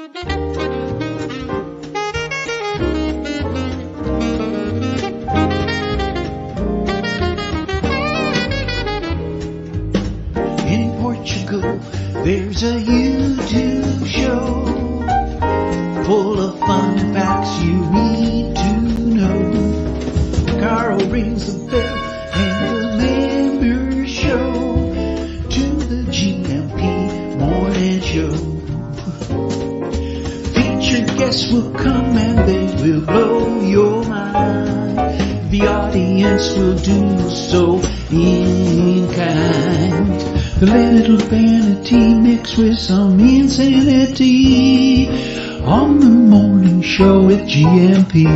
In Portugal, there's a YouTube show full of fun facts you need to know. Carl rings the bell and the members show to the GMP morning show. Featured guests will come and they will blow your mind. The audience will do so in kind. The little vanity mixed with some insanity on the morning show with GMP.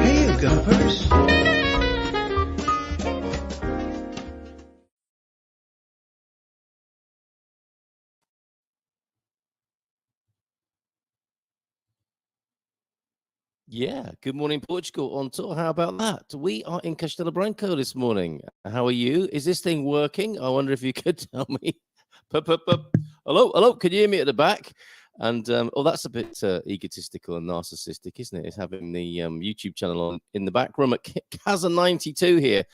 Hey, you gumpers. Yeah, good morning, Portugal on tour. How about that? We are in Castelo Branco this morning. How are you? Is this thing working? I wonder if you could tell me. Hello, can you hear me at the back? And oh, that's a bit egotistical and narcissistic, isn't it? It's having the YouTube channel on in the back room at Casa 92 here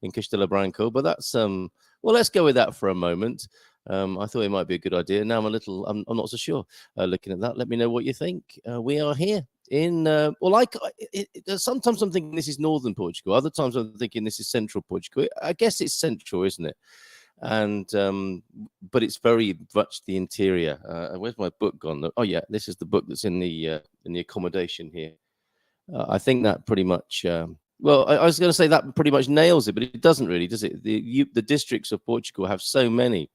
in Castelo Branco. But that's well, let's go with that for a moment. I thought it might be a good idea. Now I'm not so sure. Looking at that, let me know what you think. We are here in sometimes I'm thinking this is northern Portugal. Other times I'm thinking this is central Portugal. I guess it's central, isn't it? And but it's very much the interior. Where's my book gone? Oh yeah, this is the book that's in the accommodation here. I think that pretty much. Well, I was going to say that pretty much nails it, but it doesn't really, does it? The districts of Portugal have so many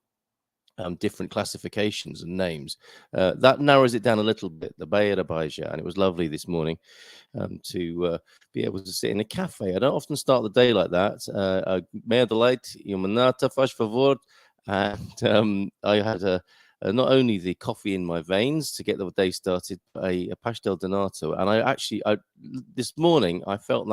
different classifications and names. That narrows it down a little bit, the Baía da Baixo, and it was lovely this morning to be able to sit in a cafe. I don't often start the day like that. Meia de leite e uma nata, faz favor. And I had not only the coffee in my veins to get the day started, but a pastel de nata. And I this morning, I felt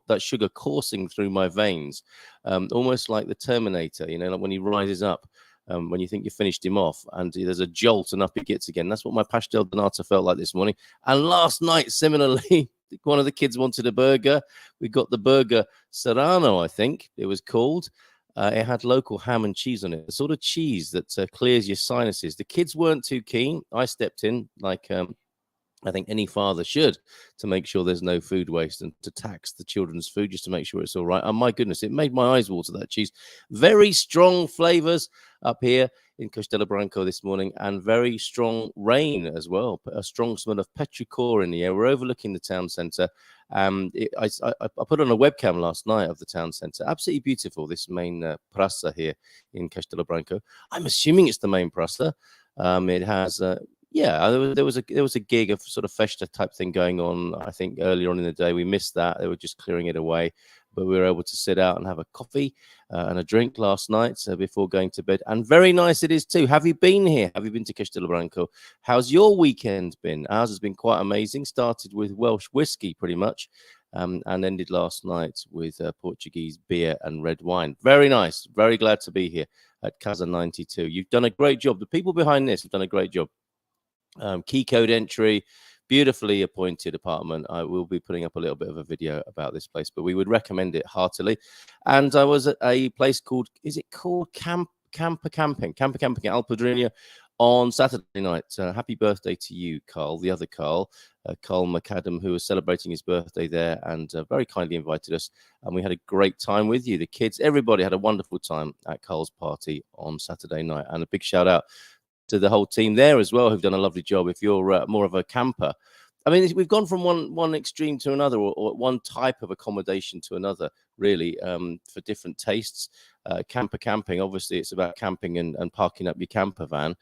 that sugar coursing through my veins, almost like the Terminator, you know, like when he rises up. When you think you finished him off and there's a jolt and up it gets again. That's what my pastel de nata felt like this morning. And last night, similarly, one of the kids wanted a burger. We got the burger Serrano, I think it was called. It had local ham and cheese on it, the sort of cheese that clears your sinuses. The kids weren't too keen. I stepped in like I think any father should, to make sure there's no food waste and to tax the children's food just to make sure it's all right. And my goodness, it made my eyes water, that cheese. Very strong flavors up here in Castelo Branco this morning, and very strong rain as well. A strong smell of petrichor in the air. We're overlooking the town centre. I put on a webcam last night of the town centre. Absolutely beautiful, this main praça here in Castelo Branco. I'm assuming it's the main praça. It has... yeah, there was a gig of sort of festa type thing going on. I think earlier on in the day we missed that. They were just clearing it away, but we were able to sit out and have a coffee and a drink last night before going to bed. And very nice it is too. Have you been here? Have you been to Castelo Branco? How's your weekend been? Ours has been quite amazing. Started with Welsh whiskey pretty much, and ended last night with Portuguese beer and red wine. Very nice. Very glad to be here at Casa 92. You've done a great job. The people behind this have done a great job. Key code entry, beautifully appointed apartment. I will be putting up a little bit of a video about this place, but we would recommend it heartily. And I was at a place called, is it called Camper Camping Alpedrinha on Saturday night. Happy birthday to you, Carl, the other Carl McAdam, who was celebrating his birthday there and very kindly invited us. And we had a great time with you. The kids, everybody had a wonderful time at Carl's party on Saturday night. And a big shout out to the whole team there as well, who've done a lovely job. If you're more of a camper, I mean, we've gone from one extreme to another, or one type of accommodation to another, really, for different tastes. Camper camping, obviously, it's about camping and parking up your camper van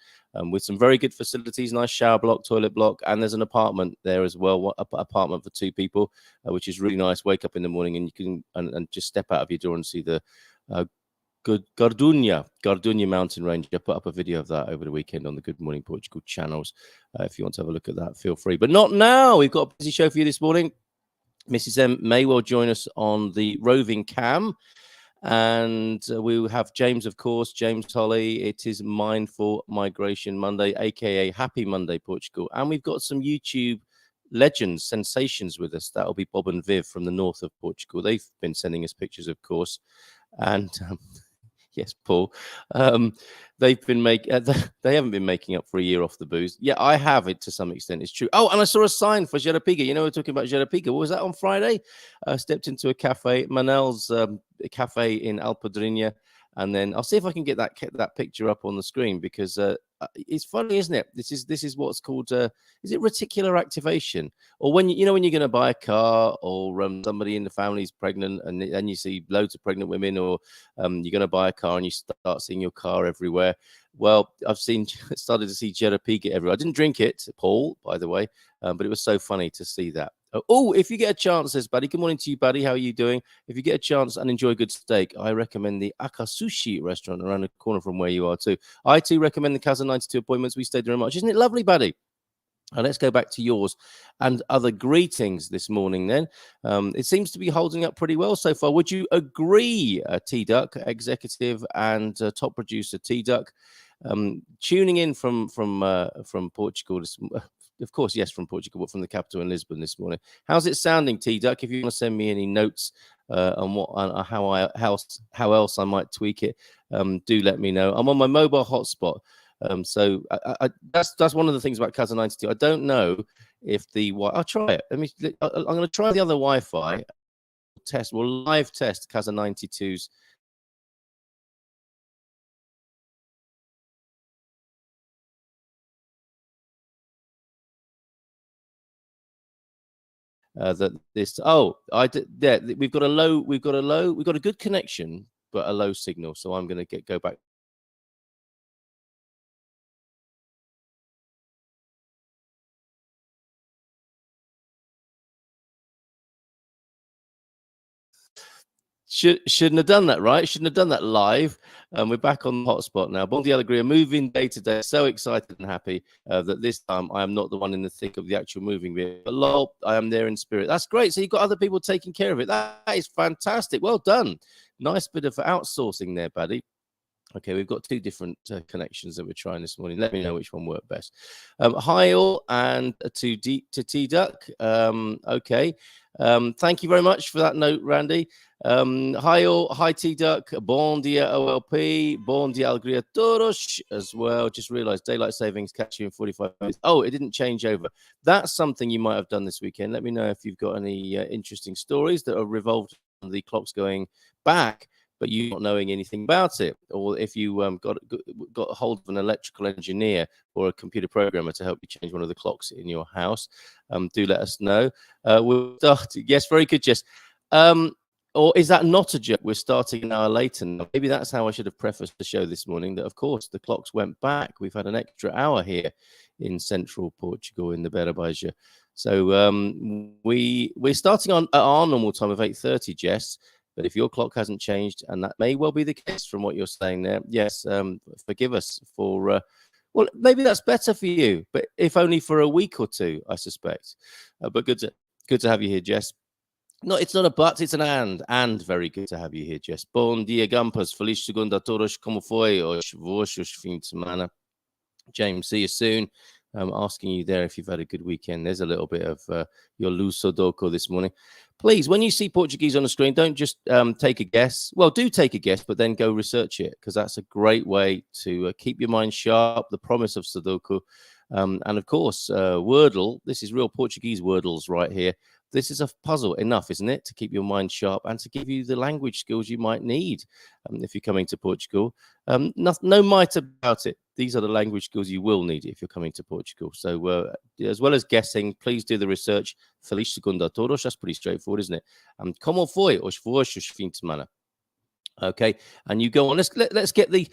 with some very good facilities, nice shower block, toilet block, and there's an apartment there as well, apartment for two people, which is really nice. Wake up in the morning and you can and just step out of your door and see the good Gardunha mountain range. I put up a video of that over the weekend on the Good Morning Portugal channels. If you want to have a look at that, feel free. But not now. We've got a busy show for you this morning. Mrs. M may well join us on the roving cam. And we will have James, of course, James Holley. It is Mindful Migration Monday, aka Happy Monday Portugal. And we've got some YouTube legends, sensations with us. That'll be Bob and Viv from the north of Portugal. They've been sending us pictures, of course. And yes, Paul. They've been they haven't been making up for a year off the booze. Yeah, I have it to some extent. It's true. Oh, and I saw a sign for Jarapiga. You know, we're talking about Jarapiga. What was that on Friday? I stepped into a cafe, Manel's cafe in Alpadrinha, and then I'll see if I can get that picture up on the screen, because it's funny, isn't it? This is what's called is it reticular activation, or when you know when you're going to buy a car, or somebody in the family is pregnant, and then you see loads of pregnant women, or you're going to buy a car and you start seeing your car everywhere. Well, I've started to see Jarapiga everywhere. I didn't drink it, Paul, by the way, but it was so funny to see that. Oh, if you get a chance, says Buddy. Good morning to you, Buddy. How are you doing? If you get a chance and enjoy good steak, I recommend the Akasushi restaurant around the corner from where you are too. I too recommend the Casa 92 appointments. We stayed there much. Isn't it lovely, Buddy? And let's go back to yours and other greetings this morning then. It seems to be holding up pretty well so far. Would you agree, T-Duck, executive and top producer T-Duck, tuning in from Portugal of course, yes, from Portugal, but from the capital in Lisbon this morning. How's it sounding, T-Duck? If you want to send me any notes on how else I might tweak it, do let me know. I'm on my mobile hotspot, so that's one of the things about Casa 92. I don't know if I'll try it. I'm going to try the other Wi-Fi test. We'll live test Casa 92's. We've got a good connection, but a low signal. So I'm going to go back. Shouldn't have done that, right? Shouldn't have done that live. We're back on the hotspot now. Monday Alegria, moving day today. So excited and happy that this time I am not the one in the thick of the actual moving bit. But lol, I am there in spirit. That's great. So you've got other people taking care of it. That is fantastic. Well done. Nice bit of outsourcing there, buddy. Okay, we've got two different connections that we're trying this morning. Let me know which one worked best. Hi all, and to T-Duck. Okay. Thank you very much for that note, Randy. Hi all, hi T-Duck, bon dia OLP, bon dia alegria todos as well. Just realized daylight savings catch you in 45 minutes. Oh, it didn't change over. That's something you might have done this weekend. Let me know if you've got any interesting stories that are revolved on the clocks going back, but you not knowing anything about it, or if you got a hold of an electrical engineer or a computer programmer to help you change one of the clocks in your house, do let us know. We'll start. Yes, very good, Jess. Or is that not a joke? We're starting an hour later now. Maybe that's how I should have prefaced the show this morning, that of course the clocks went back. We've had an extra hour here in central Portugal in the Beira-Baixo. So we're starting on at our normal time of 8:30, Jess. But if your clock hasn't changed, and that may well be the case from what you're saying there, yes, forgive us for, well, maybe that's better for you, but if only for a week or two, I suspect. But good to have you here, Jess. No, it's not a but, it's an and very good to have you here, Jess. Bom dia, Gampas. Feliz segunda a todos. Como foi os vossos fim de semana? James, see you soon. I'm asking you there if you've had a good weekend. There's a little bit of your Lusodoko this morning. Please, when you see Portuguese on the screen, don't just take a guess. Well, do take a guess, but then go research it, because that's a great way to keep your mind sharp, the promise of Sudoku. And of course, Wordle. This is real Portuguese Wordles right here. This is a puzzle enough, isn't it, to keep your mind sharp and to give you the language skills you might need if you're coming to Portugal. No might about it. These are the language skills you will need if you're coming to Portugal. So as well as guessing, please do the research. Feliz segunda a todos. That's pretty straightforward, isn't it? Como foi os vossos fim de semana? Okay, and you go on. Let's get the.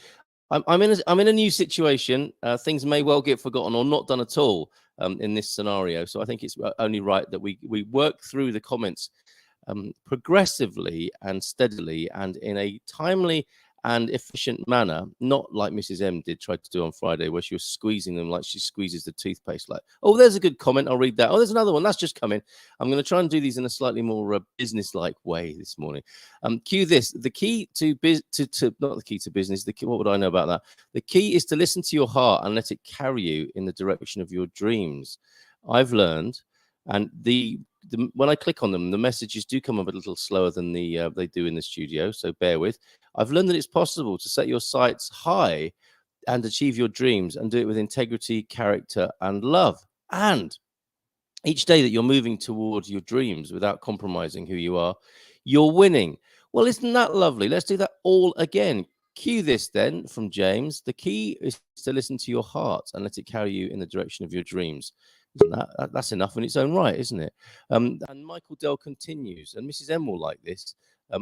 I'm in a new situation. Things may well get forgotten or not done at all in this scenario. So I think it's only right that we work through the comments progressively and steadily and in a timely and efficient manner, not like Mrs. M tried to do on Friday, where she was squeezing them like she squeezes the toothpaste. Like, oh, there's a good comment. I'll read that. Oh, there's another one. That's just come in. I'm going to try and do these in a slightly more business-like way this morning. Cue this. The key to not the key to business. What would I know about that? The key is to listen to your heart and let it carry you in the direction of your dreams. I've learned, and when I click on them, the messages do come up a little slower than they do in the studio, so bear with. I've learned that it's possible to set your sights high and achieve your dreams, and do it with integrity, character, and love. And each day that you're moving towards your dreams without compromising who you are, you're winning. Well, isn't that lovely? Let's do that all again. Cue this then from James. The key is to listen to your heart and let it carry you in the direction of your dreams. That's enough in its own right, isn't it? And Michael Dell continues, and Mrs. M will like this.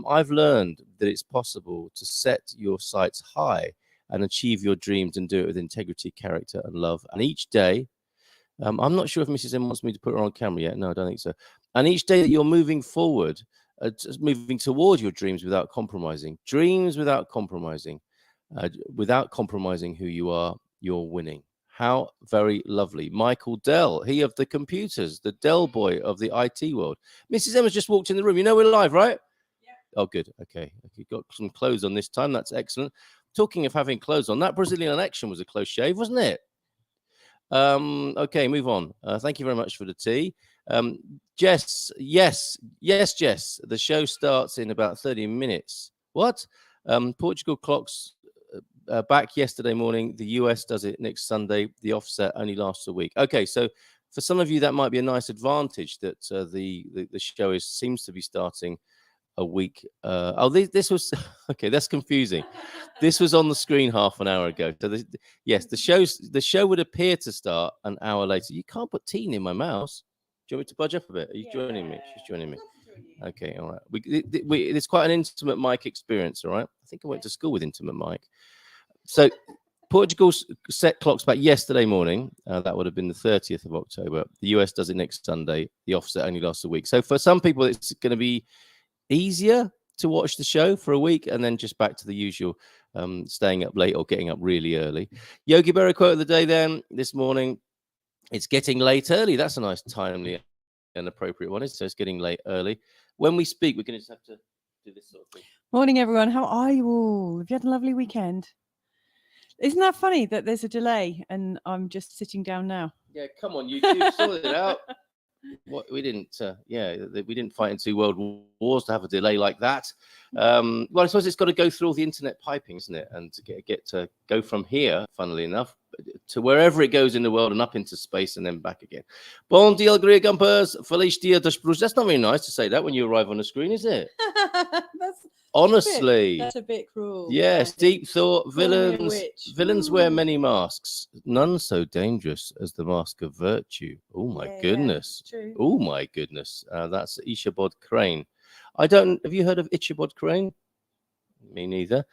I've learned that it's possible to set your sights high and achieve your dreams, and do it with integrity, character, and love. And each day, I'm not sure if Mrs. M wants me to put her on camera yet. No, I don't think so. And each day that you're moving forward, moving towards your dreams without compromising, without compromising who you are, you're winning. How very lovely. Michael Dell, he of the computers, the Dell boy of the IT world. Mrs. Emma's just walked in the room. You know we're live, right? Yeah. Oh, good. Okay. You got some clothes on this time. That's excellent. Talking of having clothes on, that Brazilian action was a close shave, wasn't it? Okay, move on. Thank you very much for the tea. Jess, yes, Jess. The show starts in about 30 minutes. What? Portugal clocks back yesterday morning. The US does it next Sunday. The offset only lasts a week. Okay, so for some of you, that might be a nice advantage that the show seems to be starting a week. This was okay. That's confusing. This was on the screen half an hour ago. So yes, the show would appear to start an hour later. You can't put tea in my mouse. Do you want me to budge up a bit? Are you joining me? She's joining me. Okay, all right. It's quite an intimate mic experience. All right. I think I went to school with intimate mic. So Portugal set clocks back yesterday morning. That would have been the 30th of October. The US does it next Sunday. The offset only lasts a week. So for some people, it's going to be easier to watch the show for a week and then just back to the usual staying up late or getting up really early. Yogi Berra quote of the day then this morning. It's getting late early. That's a nice, timely and appropriate one. So it's getting late early. When we speak, we're going to just have to do this sort of thing. Morning, everyone. How are you all? Have you had a lovely weekend? Isn't that funny that there's a delay and I'm just sitting down now? Yeah, come on, you two, sort it out. What we didn't, we didn't fight in 2 world wars to have a delay like that. Well, I suppose it's got to go through all the internet piping, isn't it? And to get to go from here, funnily enough, to wherever it goes in the world and up into space and then back again. Bon dia, Gria Gumpers. Feliz dia dos Bruce. That's not very nice to say that when you arrive on the screen, is it? Honestly, that's a bit cruel. Yes, deep thought. Villains wear many masks, none so dangerous as the mask of virtue. Oh my goodness! True. Oh my goodness! That's Ichabod Crane. Have you heard of Ichabod Crane? Me neither.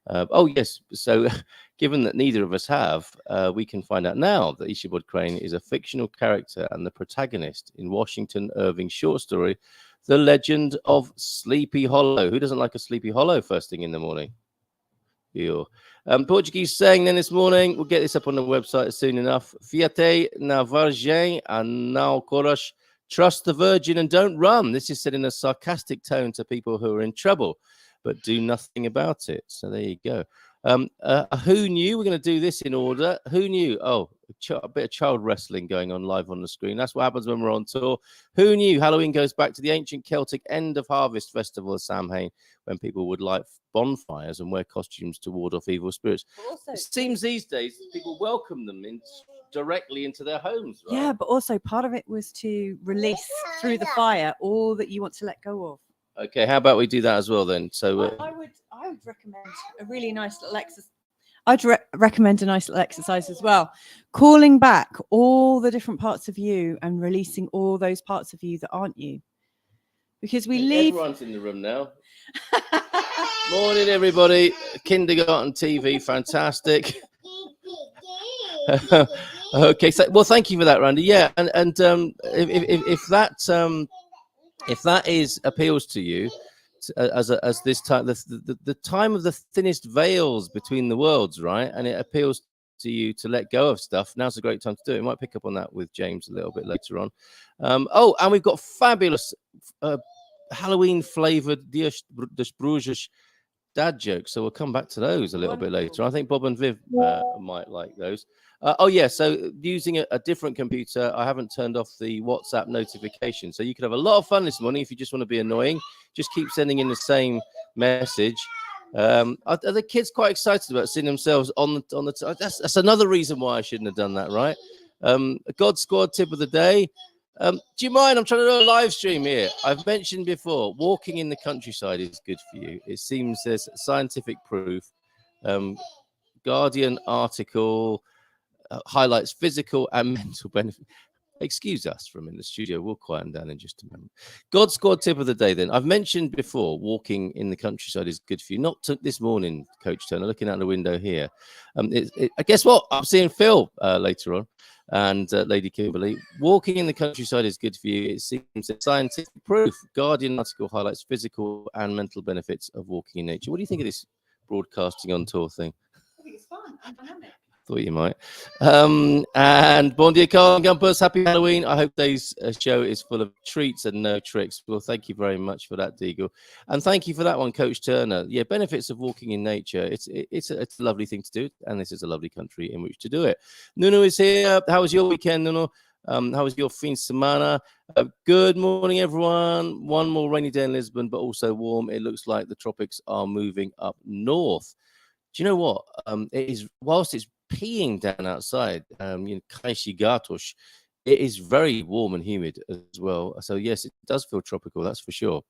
Oh yes. So, given that neither of us have, we can find out now that Ichabod Crane is a fictional character and the protagonist in Washington Irving's short story, The Legend of Sleepy Hollow. Who doesn't like a Sleepy Hollow first thing in the morning? You. Portuguese saying then this morning, we'll get this up on the website soon enough. Fiate na Virgem and now Courage. Trust the Virgin and don't run. This is said in a sarcastic tone to people who are in trouble, but do nothing about it. So there you go. Who knew? We're going to do this in order. Who knew? Oh, a bit of child wrestling going on live on the screen. That's what happens when we're on tour. Who knew? Halloween goes back to the ancient Celtic end of harvest festival of Samhain, when people would light bonfires and wear costumes to ward off evil spirits. Also, it seems these days people welcome them directly into their homes, right? Yeah, but also part of it was to release through the fire all that you want to let go of. Okay, how about we do that as well then? So I would recommend a really nice little exercise. I'd recommend a nice little exercise as well. Calling back all the different parts of you and releasing all those parts of you that aren't you. Because everyone's in the room now. Morning, everybody. Kindergarten TV, fantastic. Okay, so well, thank you for that, Randy. Yeah, and if that appeals to you, as this time, the time of the thinnest veils between the worlds, right? And it appeals to you to let go of stuff. Now's a great time to do it. We might pick up on that with James a little bit later on. Oh, and we've got fabulous Halloween flavored Dias das Brujas dad jokes, so we'll come back to those a little bit later. I think Bob and Viv might like those. Oh yeah, so using a different computer, I haven't turned off the WhatsApp notification, so you could have a lot of fun this morning if you just want to be annoying. Just keep sending in the same message. Are the kids quite excited about seeing themselves on the that's another reason why I shouldn't have done that, right? A God Squad tip of the day. Do you mind? I'm trying to do a live stream here. I've mentioned before, walking in the countryside is good for you. It seems there's scientific proof. Guardian article highlights physical and mental benefit. Excuse us from in the studio. We'll quieten down in just a moment. God Squad tip of the day then. I've mentioned before, walking in the countryside is good for you. Not this morning, Coach Turner, looking out the window here. Guess what? I'm seeing Phil later on. And Lady Kimberly, walking in the countryside is good for you. It seems that scientific proof. Guardian article highlights physical and mental benefits of walking in nature. What do you think of this broadcasting on tour thing? I think it's fun and dynamic. Thought you might. And bon dia, Carl Gumpers. Happy Halloween. I hope today's show is full of treats and no tricks. Well, thank you very much for that, Deagle. And thank you for that one, Coach Turner. Yeah, benefits of walking in nature. It's a lovely thing to do, and this is a lovely country in which to do it. Nuno is here. How was your weekend, Nuno? How was your fin semana? Good morning, everyone. One more rainy day in Lisbon, but also warm. It looks like the tropics are moving up north. Do you know what? It is, whilst it's peeing down outside, it is very warm and humid as well. So yes, it does feel tropical, that's for sure.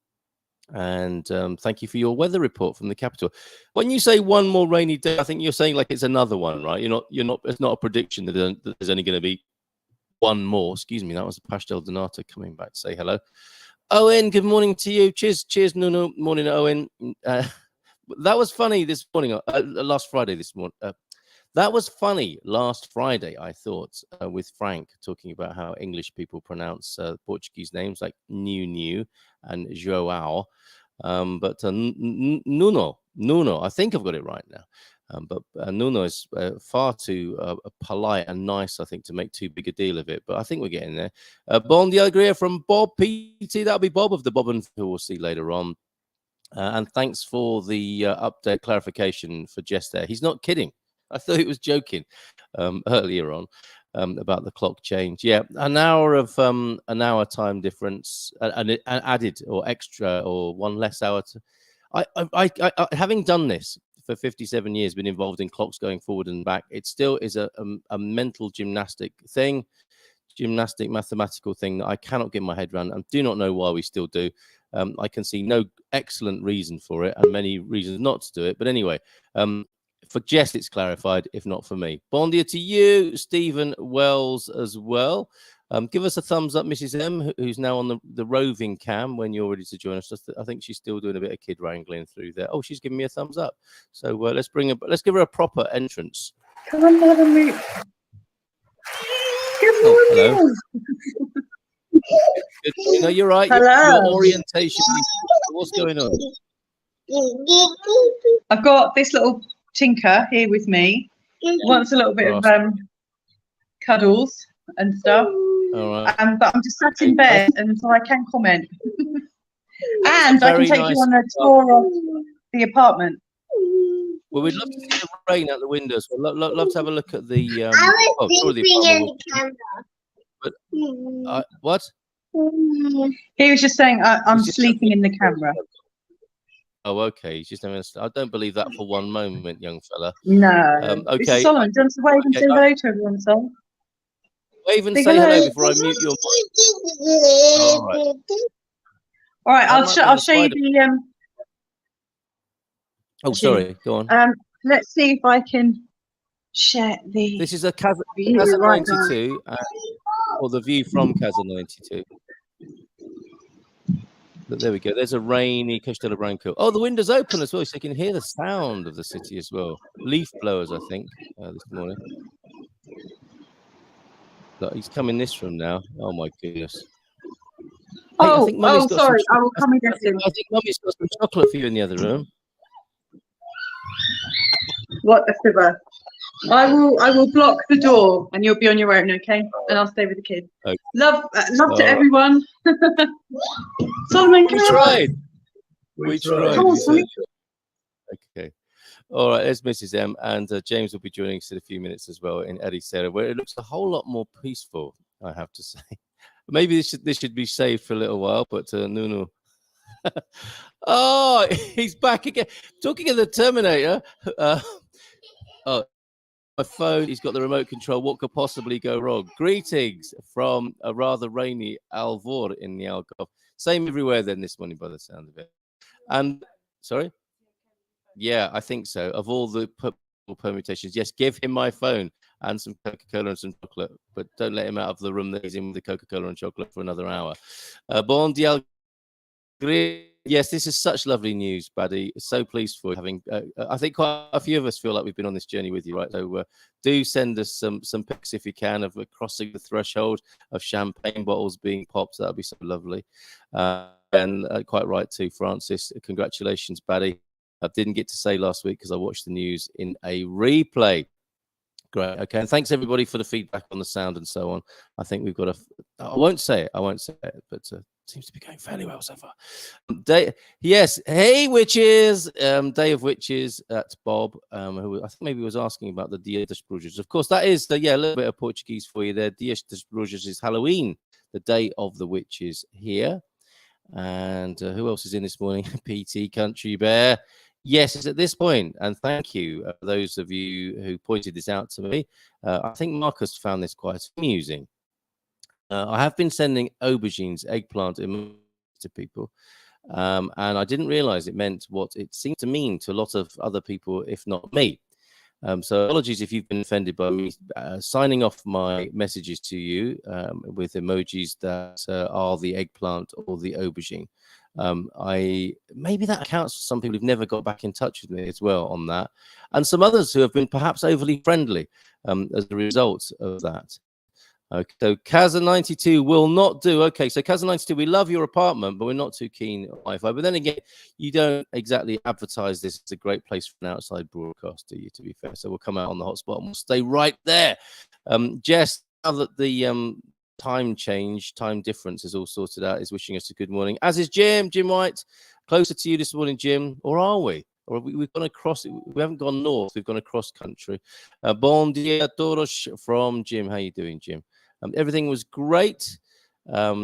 And thank you for your weather report from the capital. When you say one more rainy day, I think you're saying like it's another one, right? You're not. It's not a prediction that there's only going to be one more. Excuse me, that was Pastel Donata coming back to say hello. Owen, good morning to you. Cheers, Nuno. Morning, Owen. That was funny this morning. Last Friday this morning. That was funny last Friday, I thought, with Frank talking about how English people pronounce Portuguese names like New and João. But Nuno, I think I've got it right now. But Nuno is far too polite and nice, I think, to make too big a deal of it. But I think we're getting there. Bon dia from Bob PT. That'll be Bob of the Bob and who we'll see later on. And thanks for the update clarification for Jess there. He's not kidding. I thought he was joking earlier on about the clock change. Yeah, an hour time difference, and added or extra or one less hour. I having done this for 57 years, been involved in clocks going forward and back. It still is a mental gymnastic mathematical thing that I cannot get my head around and do not know why we still do. I can see no excellent reason for it and many reasons not to do it. But anyway, for Jess, it's clarified, if not for me. Bon dia to you, Stephen Wells, as well. Give us a thumbs up, Mrs. M, who's now on the roving cam when you're ready to join us. I think she's still doing a bit of kid wrangling through there. Oh, she's giving me a thumbs up. So let's give her a proper entrance. Come on, have a move. Good morning. Good. No, you're right. Hello. Your orientation. What's going on? I've got this little tinker here with me. Wants a little bit of cuddles and stuff. All right. But I'm just sat in bed, and so I can comment. And I can take you on a tour of the apartment. Well, we'd love to see the rain out the windows. We'd love to have a look at the. But what? He was just saying I'm sleeping in the camera. Oh, okay. He's just having I don't believe that for one moment, young fella. No. Okay. This is Solomon. Do you want to wave and say hello to everyone, Sol? Wave and say hello before I mute your mic. All right. I'll show you the. Oh, sorry. Go on. Let's see if I can share the. This is a Casa 92, or the view from Casa 92. But there we go. There's a rainy Castelo Branco. Oh, the window's open as well, so you can hear the sound of the city as well. Leaf blowers, I think, this morning. Look, he's coming this from now. Oh my goodness. Oh, think Mummy's got sorry. some I will come and get him. I think Mummy's got some chocolate for you in the other room. What a fibber. I will block the door and you'll be on your own, okay? And I'll stay with the kids. Okay. Love to everyone. Solomon, come We on. tried. We tried. Come on, We Solomon. said. Okay. All right, there's Mrs. M, and James will be joining us in a few minutes as well in Eddie Sarah, where it looks a whole lot more peaceful, I have to say. Maybe this should be saved for a little while, but no. Oh, he's back again. Talking of the Terminator, oh, my phone, he's got the remote control. What could possibly go wrong? Greetings from a rather rainy Alvor in the Algarve. Same everywhere then this morning by the sound of it. And, sorry? Yeah, I think so. Of all the permutations, yes, give him my phone and some Coca-Cola and some chocolate, but don't let him out of the room that he's in with the Coca-Cola and chocolate for another hour. Bon dia. Yes, this is such lovely news, buddy. So pleased for having. I think quite a few of us feel like we've been on this journey with you, right? So do send us some pics if you can of crossing the threshold of champagne bottles being popped. That would be so lovely. And quite right too, Francis. Congratulations, buddy. I didn't get to say last week because I watched the news in a replay. Great. Okay. And thanks everybody for the feedback on the sound and so on. I think we've got I won't say it, but seems to be going fairly well so far. Yes. Hey, witches. Day of Witches at Bob, who I think maybe was asking about the Dia das Brujas. Of course, that is a little bit of Portuguese for you there. Dia das Brujas is Halloween, the Day of the Witches here. And who else is in this morning? PT Country Bear. Yes, it's at this point, and thank you those of you who pointed this out to me. I think Marcus found this quite amusing. I have been sending aubergines, eggplant to people, and I didn't realize it meant what it seemed to mean to a lot of other people, if not me. So apologies if you've been offended by me signing off my messages to you with emojis that are the eggplant or the aubergine. Maybe that accounts for some people who've never got back in touch with me as well on that, and some others who have been perhaps overly friendly as a result of that. Okay, so Kaza92 will not do. Okay, so Kaza92, we love your apartment, but we're not too keen on Wi-Fi. But then again, you don't exactly advertise this as a great place for an outside broadcast, do you, to be fair? So we'll come out on the hotspot and we'll stay right there. Jess, now that the time difference is all sorted out, is wishing us a good morning, as is Jim White. Closer to you this morning, Jim, or are we? Or we've gone across it. We haven't gone north, we've gone across country. Bon dia todos from Jim. How you doing, Jim? Everything was great.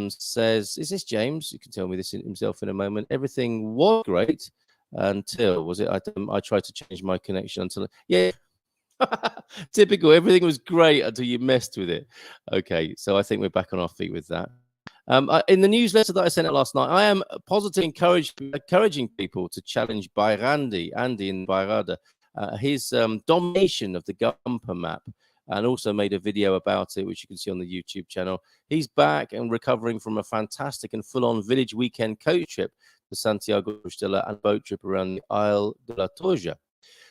Says, is this James? You can tell me this himself in a moment. Everything was great until, was it? I tried to change my connection until, yeah. Typical. Everything was great until you messed with it. Okay, so I think we're back on our feet with that. In the newsletter that I sent out last night, I am positively encouraging people to challenge Andy in Bairrada, his domination of the Gumper map, and also made a video about it, which you can see on the YouTube channel. He's back and recovering from a fantastic and full-on village weekend coach trip to Santiago de Compostela and boat trip around the Isle de la Torja.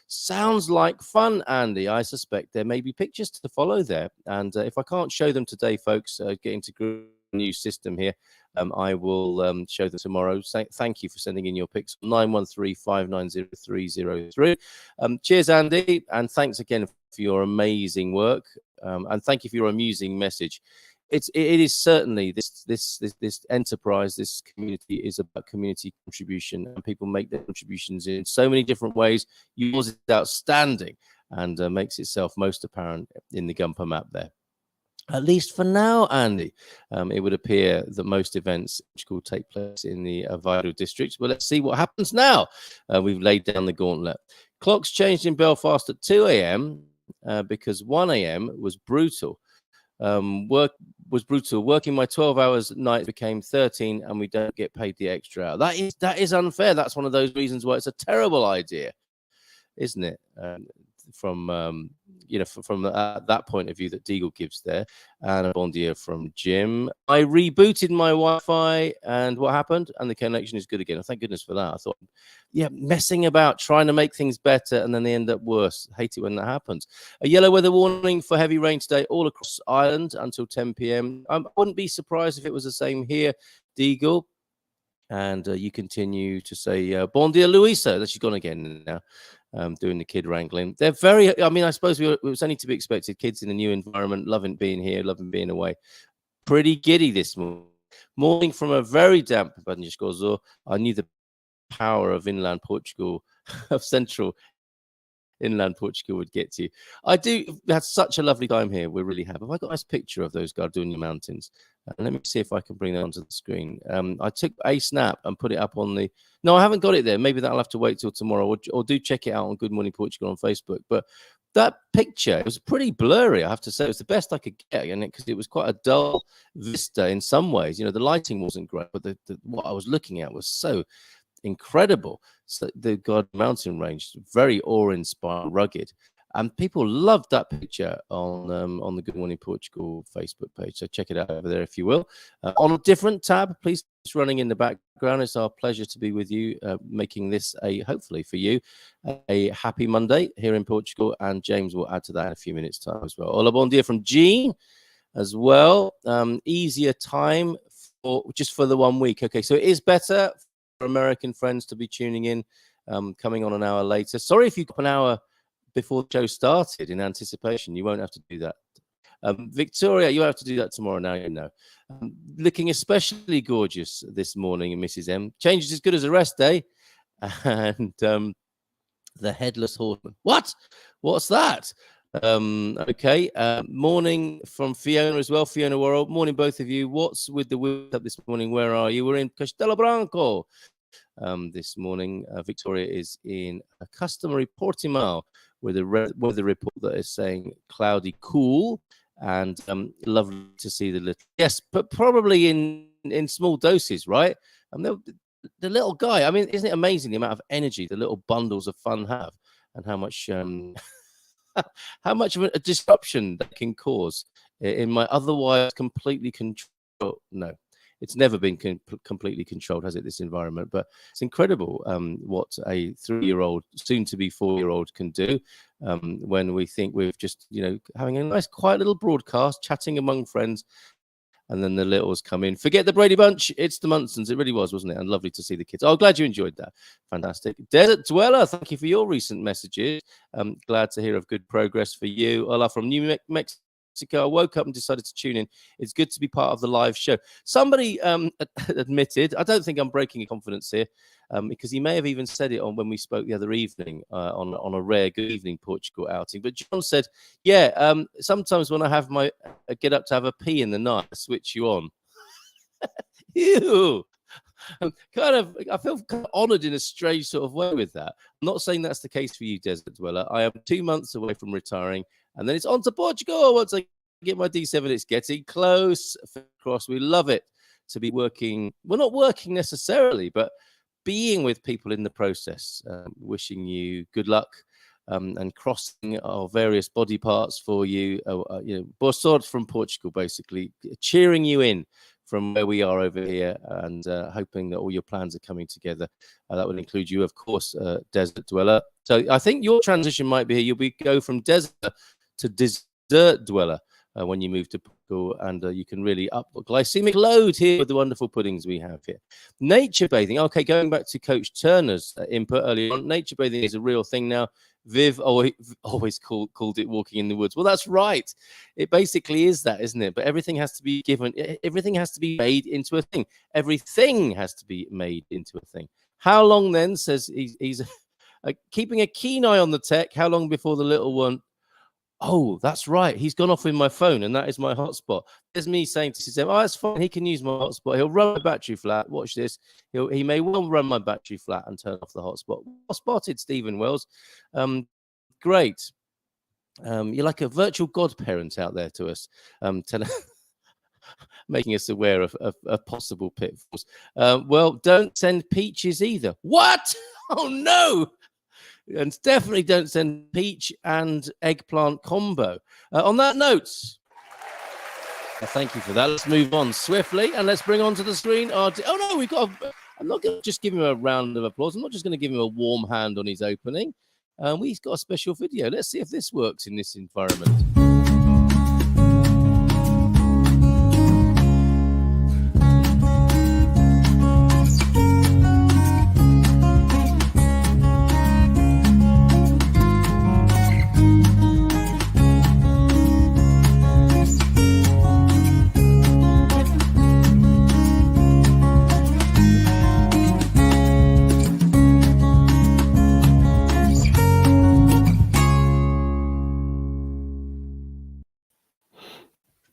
Sounds like fun, Andy. I suspect there may be pictures to follow there. And if I can't show them today, folks, getting to a new system here, I will show them tomorrow. Thank you for sending in your pics. 913-590-303. Cheers, Andy. And thanks again for your amazing work. And thank you for your amusing message. It is certainly this enterprise, this community is about community contribution, and people make their contributions in so many different ways. Yours is outstanding and makes itself most apparent in the Gumper map there. At least for now, Andy, it would appear that most events which will take place in the Viral district. Well, let's see what happens now. We've laid down the gauntlet. Clocks changed in Belfast at 2 a.m. Because 1 a.m. was brutal. Work was brutal. Working my 12 hours at night became 13, and we don't get paid the extra hour. That is unfair. That's one of those reasons why it's a terrible idea, isn't it? From that point of view that Deagle gives there. And a bon dia from Jim. I rebooted my Wi-Fi, and what happened? And the connection is good again. Oh, thank goodness for that. I thought, yeah, messing about, trying to make things better, and then they end up worse. Hate it when that happens. A yellow weather warning for heavy rain today all across Ireland until 10 p.m. I wouldn't be surprised if it was the same here. Deagle. And you continue to say, Bon dia, Luisa. That she's gone again now, doing the kid wrangling. They're very, I mean, I suppose it was only to be expected. Kids in a new environment, loving being here, loving being away. Pretty giddy this morning from a very damp Banjishkozo. I knew the power of inland Portugal, of central inland Portugal would get to you. I do had such a lovely time here. We really have. Have I got a nice picture of those Gardenia mountains? Let me see if I can bring that onto the screen. I took a snap and put it up on the... No, I haven't got it there. Maybe that'll have to wait till tomorrow, or do check it out on Good Morning Portugal on Facebook. But that picture, it was pretty blurry, I have to say. It was the best I could get, because it was quite a dull vista in some ways. The lighting wasn't great, but what I was looking at was so incredible. So the God Mountain Range, very awe-inspiring, rugged, and people loved that picture on the Good Morning Portugal Facebook page. So check it out over there if you will. On a different tab, please, it's running in the background. It's our pleasure to be with you, making this hopefully for you a happy Monday here in Portugal. And James will add to that in a few minutes' time as well. Hola, bon dia from Jean as well. Easier time just for the 1 week. Okay, so it is better for American friends to be tuning in, coming on an hour later. Sorry if you got an hour before the show started in anticipation. You won't have to do that. Victoria, you have to do that tomorrow now, looking especially gorgeous this morning, Mrs. M. Change is as good as a rest day. And the headless horseman. What's that? Okay. Morning from Fiona as well. Fiona Worrell. Morning, both of you. What's with the wind up this morning? Where are you? We're in Castelo Branco this morning. Victoria is in a customary Portimao with a weather report that is saying cloudy, cool, and lovely to see the little. Yes, but probably in small doses, right? The little guy. I mean, isn't it amazing the amount of energy the little bundles of fun have, and how much how much of a disruption that can cause in my otherwise completely controlled. No, it's never been completely controlled, has it, this environment? But it's incredible what a 3-year-old, soon to be 4-year-old can do when we think we're just, having a nice, quiet little broadcast, chatting among friends. And then the littles come in. Forget the Brady Bunch. It's the Munsons. It really was, wasn't it? And lovely to see the kids. Oh, glad you enjoyed that. Fantastic. Desert Dweller, thank you for your recent messages. Glad to hear of good progress for you. Hola from New Mexico. I woke up and decided to tune in. It's good to be part of the live show. Somebody admitted, I don't think I'm breaking a confidence here, because he may have even said it on when we spoke the other evening on a rare Good Evening Portugal outing. But John said, yeah, sometimes when I have get up to have a pee in the night, I switch you on. Ew. I feel kind of honored in a strange sort of way with that. I'm not saying that's the case for you, Desert Dweller. I am 2 months away from retiring, and then it's on to Portugal. Once I get my D7, it's getting close. Cross, we love it to be working. Well, not working necessarily, but being with people in the process. Wishing you good luck and crossing our various body parts for you. Boa sorte from Portugal, basically cheering you in from where we are over here, and hoping that all your plans are coming together. That would include you, of course, Desert Dweller. So I think your transition might be here. You'll go from desert to dessert dweller when you move to Portugal, and you can really up glycemic load here with the wonderful puddings we have here. Nature bathing. Okay, going back to Coach Turner's input earlier on, nature bathing is a real thing now. Viv always called it walking in the woods. Well, that's right. It basically is that, isn't it? But everything has to be given. Everything has to be made into a thing. Everything has to be made into a thing. How long then, says he's keeping a keen eye on the tech. How long before the little one? Oh, that's right. He's gone off with my phone, and that is my hotspot. There's me saying to him, oh, that's fine. He can use my hotspot. He'll run my battery flat. Watch this. He may well run my battery flat and turn off the hotspot. Well spotted, Stephen Wells. Great. You're like a virtual godparent out there to us, making us aware of possible pitfalls. Well, don't send peaches either. What? Oh, no. And definitely don't send peach and eggplant combo. On that note, thank you for that. Let's move on swiftly, and let's bring onto the screen our... Oh, no, we've got... I'm not going to just give him a round of applause. I'm not just going to give him a warm hand on his opening. We've got a special video. Let's see if this works in this environment.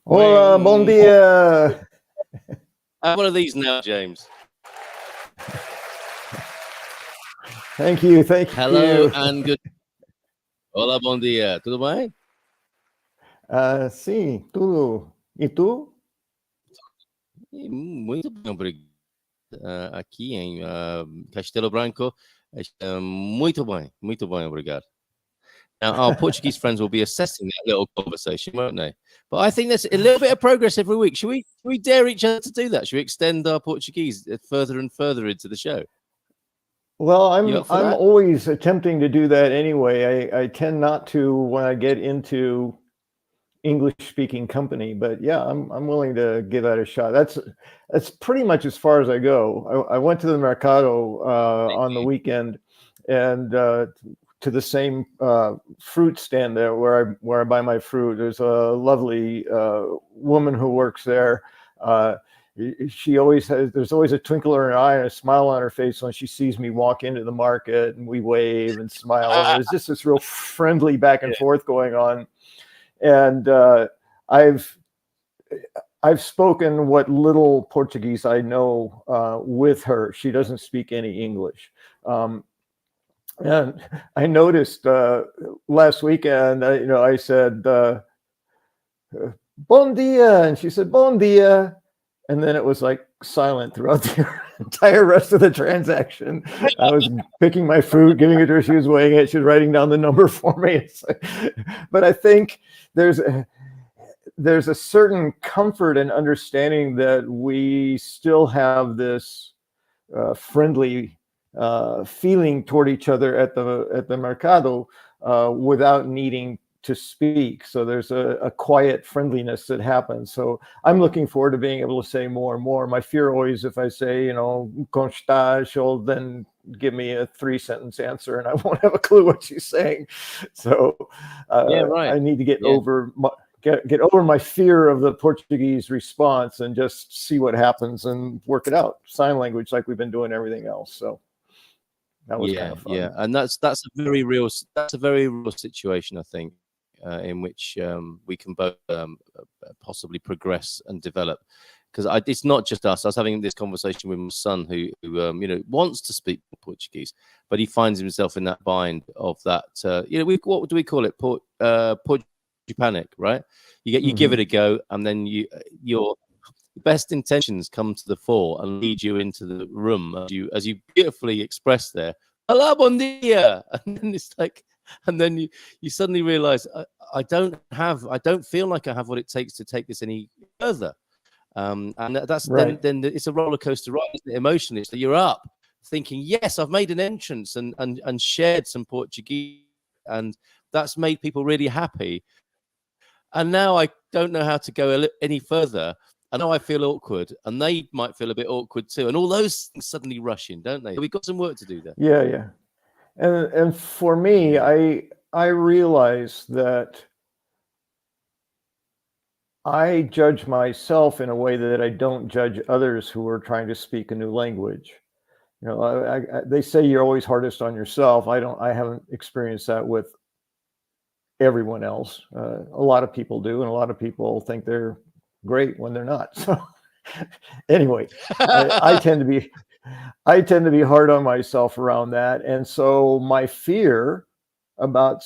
Hola, bom dia. Have one of these now, James. Thank you. Hello and good. Hola, bom dia. Tudo bem? Sim, tudo. E tu? Muito bem, obrigado. Aqui em Castelo Branco, muito bem, obrigado. Now, our Portuguese friends will be assessing that little conversation, won't they? But I think there's a little bit of progress every week. Should we dare each other to do that? Should we extend our Portuguese further and further into the show? Well, You up for I'm that? always attempting to do that anyway. I tend not to when I get into English-speaking company, but yeah, I'm willing to give that a shot. That's pretty much as far as I go. I went to the mercado on the weekend and to the same fruit stand there where I buy my fruit. There's a lovely woman who works there. There's always a twinkle in her eye and a smile on her face when she sees me walk into the market, and we wave and smile. And there's just this real friendly back and forth going on. And I've spoken what little Portuguese I know with her. She doesn't speak any English. And I noticed last weekend, I said, "Bom dia," and she said, "Bom dia," and then it was like silent throughout the entire rest of the transaction. I was picking my fruit, giving it to her. She was weighing it. She was writing down the number for me. But I think there's a certain comfort and understanding that we still have this friendly feeling toward each other at the mercado without needing to speak. So there's a quiet friendliness that happens. So I'm looking forward to being able to say more and more. My fear always, if I say, "Como está," she'll then give me a 3-sentence answer and I won't have a clue what she's saying. So Yeah, right. I need to get over my fear of the Portuguese response and just see what happens and work it out. Sign language, like we've been doing everything else. So that was kind of fun. Yeah, and that's a very real situation, I think, in which we can both possibly progress and develop. Because it's not just us. I was having this conversation with my son, who wants to speak Portuguese, but he finds himself in that bind of that. What do we call it? Panic, right? You give it a go, and then your best intentions come to the fore and lead you into the room as you beautifully express there. Hola, bon dia, and then it's like, and then you suddenly realize I don't feel like I have what it takes to take this any further. And that's right. Then it's a roller coaster ride, isn't it? Emotionally, so you're up thinking, yes, I've made an entrance and shared some Portuguese, and that's made people really happy. And now I don't know how to go any further. I know I feel awkward, and they might feel a bit awkward too. And all those things suddenly rush in, don't they? We've got some work to do there. Yeah. And for me, I realize that I judge myself in a way that I don't judge others who are trying to speak a new language. They say you're always hardest on yourself. I haven't experienced that with everyone else. A lot of people do, and a lot of people think they're great when they're not. So anyway, I tend to be hard on myself around that. And so my fear about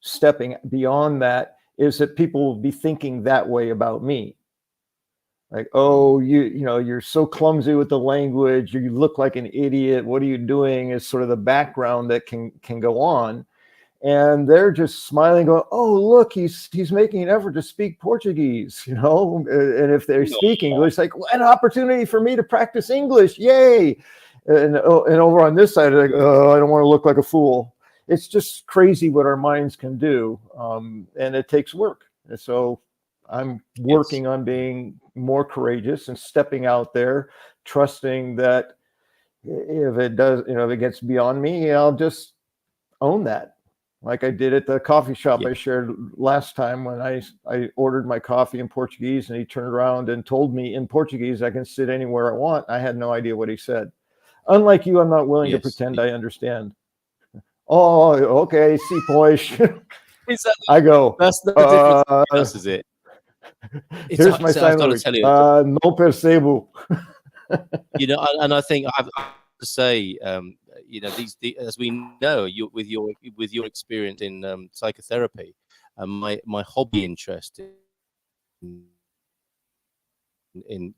stepping beyond that is that people will be thinking that way about me. Like, oh, you're so clumsy with the language, you look like an idiot, what are you doing, is sort of the background that can go on. And they're just smiling, going, "Oh, look, he's making an effort to speak Portuguese," And if they speak English, like, an opportunity for me to practice English, yay! And over on this side, like, oh, I don't want to look like a fool. It's just crazy what our minds can do, and it takes work. And so I'm working on being more courageous and stepping out there, trusting that if it gets beyond me, I'll just own that. Like I did at the coffee shop I shared last time when I ordered my coffee in Portuguese, and he turned around and told me in Portuguese I can sit anywhere I want. I had no idea what he said. Unlike you, I'm not willing to pretend I understand. Oh, okay, see, pois. Exactly. I go. That's the difference. Is it? Here's my sign I've got to language. tell you, No percebo. you know, and I think I have to say, you know, as we know, with your experience in psychotherapy, and my hobby interest in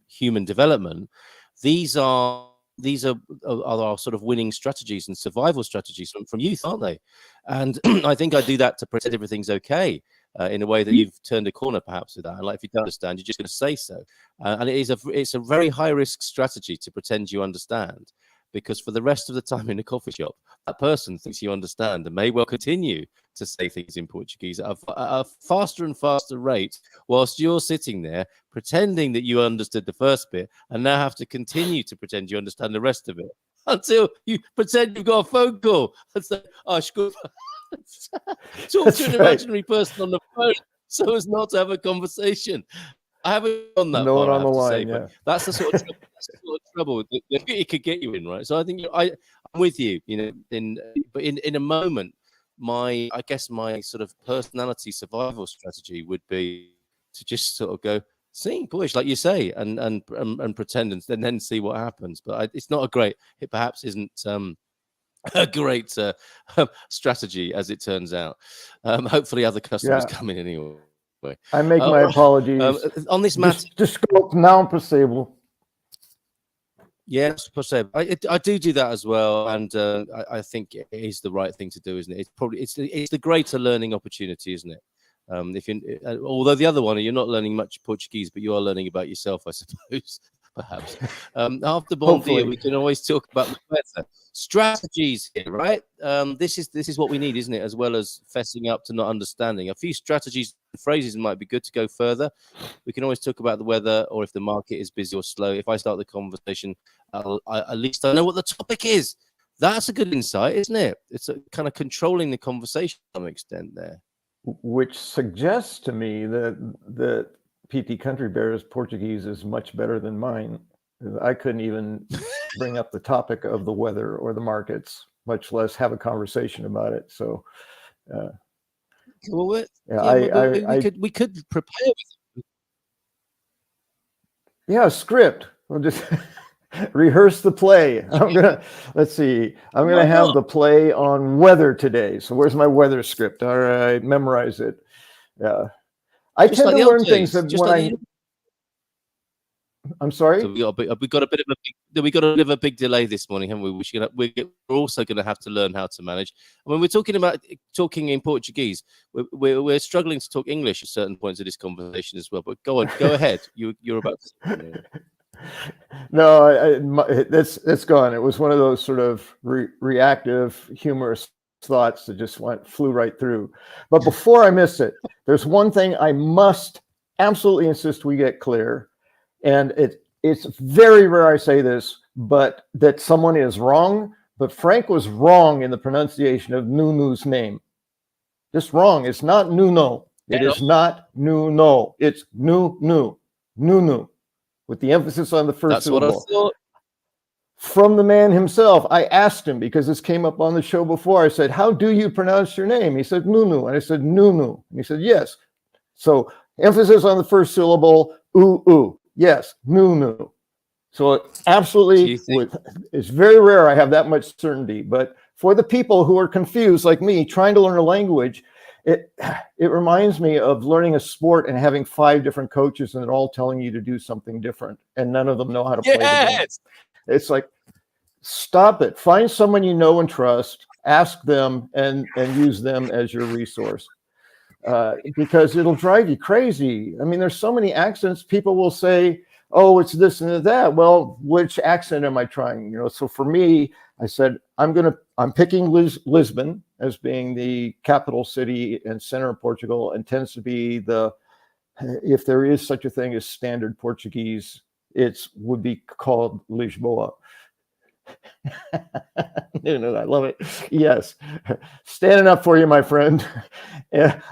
human development, these are our sort of winning strategies and survival strategies from youth, aren't they? And I think I do that to pretend everything's okay. In a way that you've turned a corner perhaps with that. And like, if you don't understand, you're just going to say so. And it's a very high risk strategy to pretend you understand, because for the rest of the time in a coffee shop, that person thinks you understand and may well continue to say things in Portuguese at a faster and faster rate, whilst you're sitting there pretending that you understood the first bit and now have to continue to pretend you understand the rest of it until you pretend you've got a phone call and say, oh, talk to an imaginary person on the phone so as not to have a conversation. I haven't gone that No far, one I on have the to line, say, yeah. but that's the sort of trouble that it could get you in, right? So I think I'm with you, you know, in a moment, I guess my sort of personality survival strategy would be to just sort of go, sing boyish, like you say, and pretend, and then see what happens. But it's not a great, it perhaps isn't a great strategy, as it turns out. Hopefully other customers come in anyway. I make my apologies. On this matter, just go now percebo. Yes, I do that as well, and I think it is the right thing to do, isn't it? It's the greater learning opportunity, isn't it? Although the other one, you're not learning much Portuguese, but you are learning about yourself, I suppose. Perhaps after Monday, we can always talk about the weather strategies here, right? This is what we need, isn't it? As well as fessing up to not understanding, a few strategies and phrases might be good to go further. We can always talk about the weather, or if the market is busy or slow. If I start the conversation, at least I know what the topic is. That's a good insight, isn't it? It's kind of controlling the conversation to some extent there, which suggests to me that PT Country Bear's Portuguese is much better than mine. I couldn't even bring up the topic of the weather or the markets, much less have a conversation about it. So, we could prepare. Yeah, script. We'll just rehearse the play. Let's see. I'm gonna have the play on weather today. So where's my weather script? All right, memorize it. Yeah. I tend to learn things that when I'm sorry. So we got a bit of a big delay this morning, haven't we? We're also going to have to learn how to manage. And when we're talking in Portuguese, we're struggling to talk English at certain points of this conversation as well. But go ahead. You're about to. No, it's gone. It was one of those sort of reactive, humorous thoughts that just flew right through. But before I miss it, there's one thing I must absolutely insist we get clear, and it's very rare I say this, but that someone is wrong. But Frank was wrong in the pronunciation of Nunu's name. Just wrong. It's not Nuno. It is not Nuno. It's Nunu. With the emphasis on the first syllable. That's what I thought. From the man himself. I asked him, because this came up on the show before. I said, how do you pronounce your name? He said, Nunu. And I said, Nunu. And he said, yes. So emphasis on the first syllable, ooh. Yes, Nunu. So absolutely, it's very rare I have that much certainty. But for the people who are confused, like me, trying to learn a language, it reminds me of learning a sport and having 5 different coaches, and they're all telling you to do something different, and none of them know how to play the game. It's like, stop it. Find someone you know and trust, ask them, and use them as your resource. Because it'll drive you crazy. I mean, there's so many accents. People will say, oh, it's this and that. Well, which accent am I trying? So for me, I said, I'm picking Lisbon as being the capital city and center of Portugal, and tends to be if there is such a thing as standard Portuguese, would be called Lisboa. No, I love it. Yes. Standing up for you, my friend.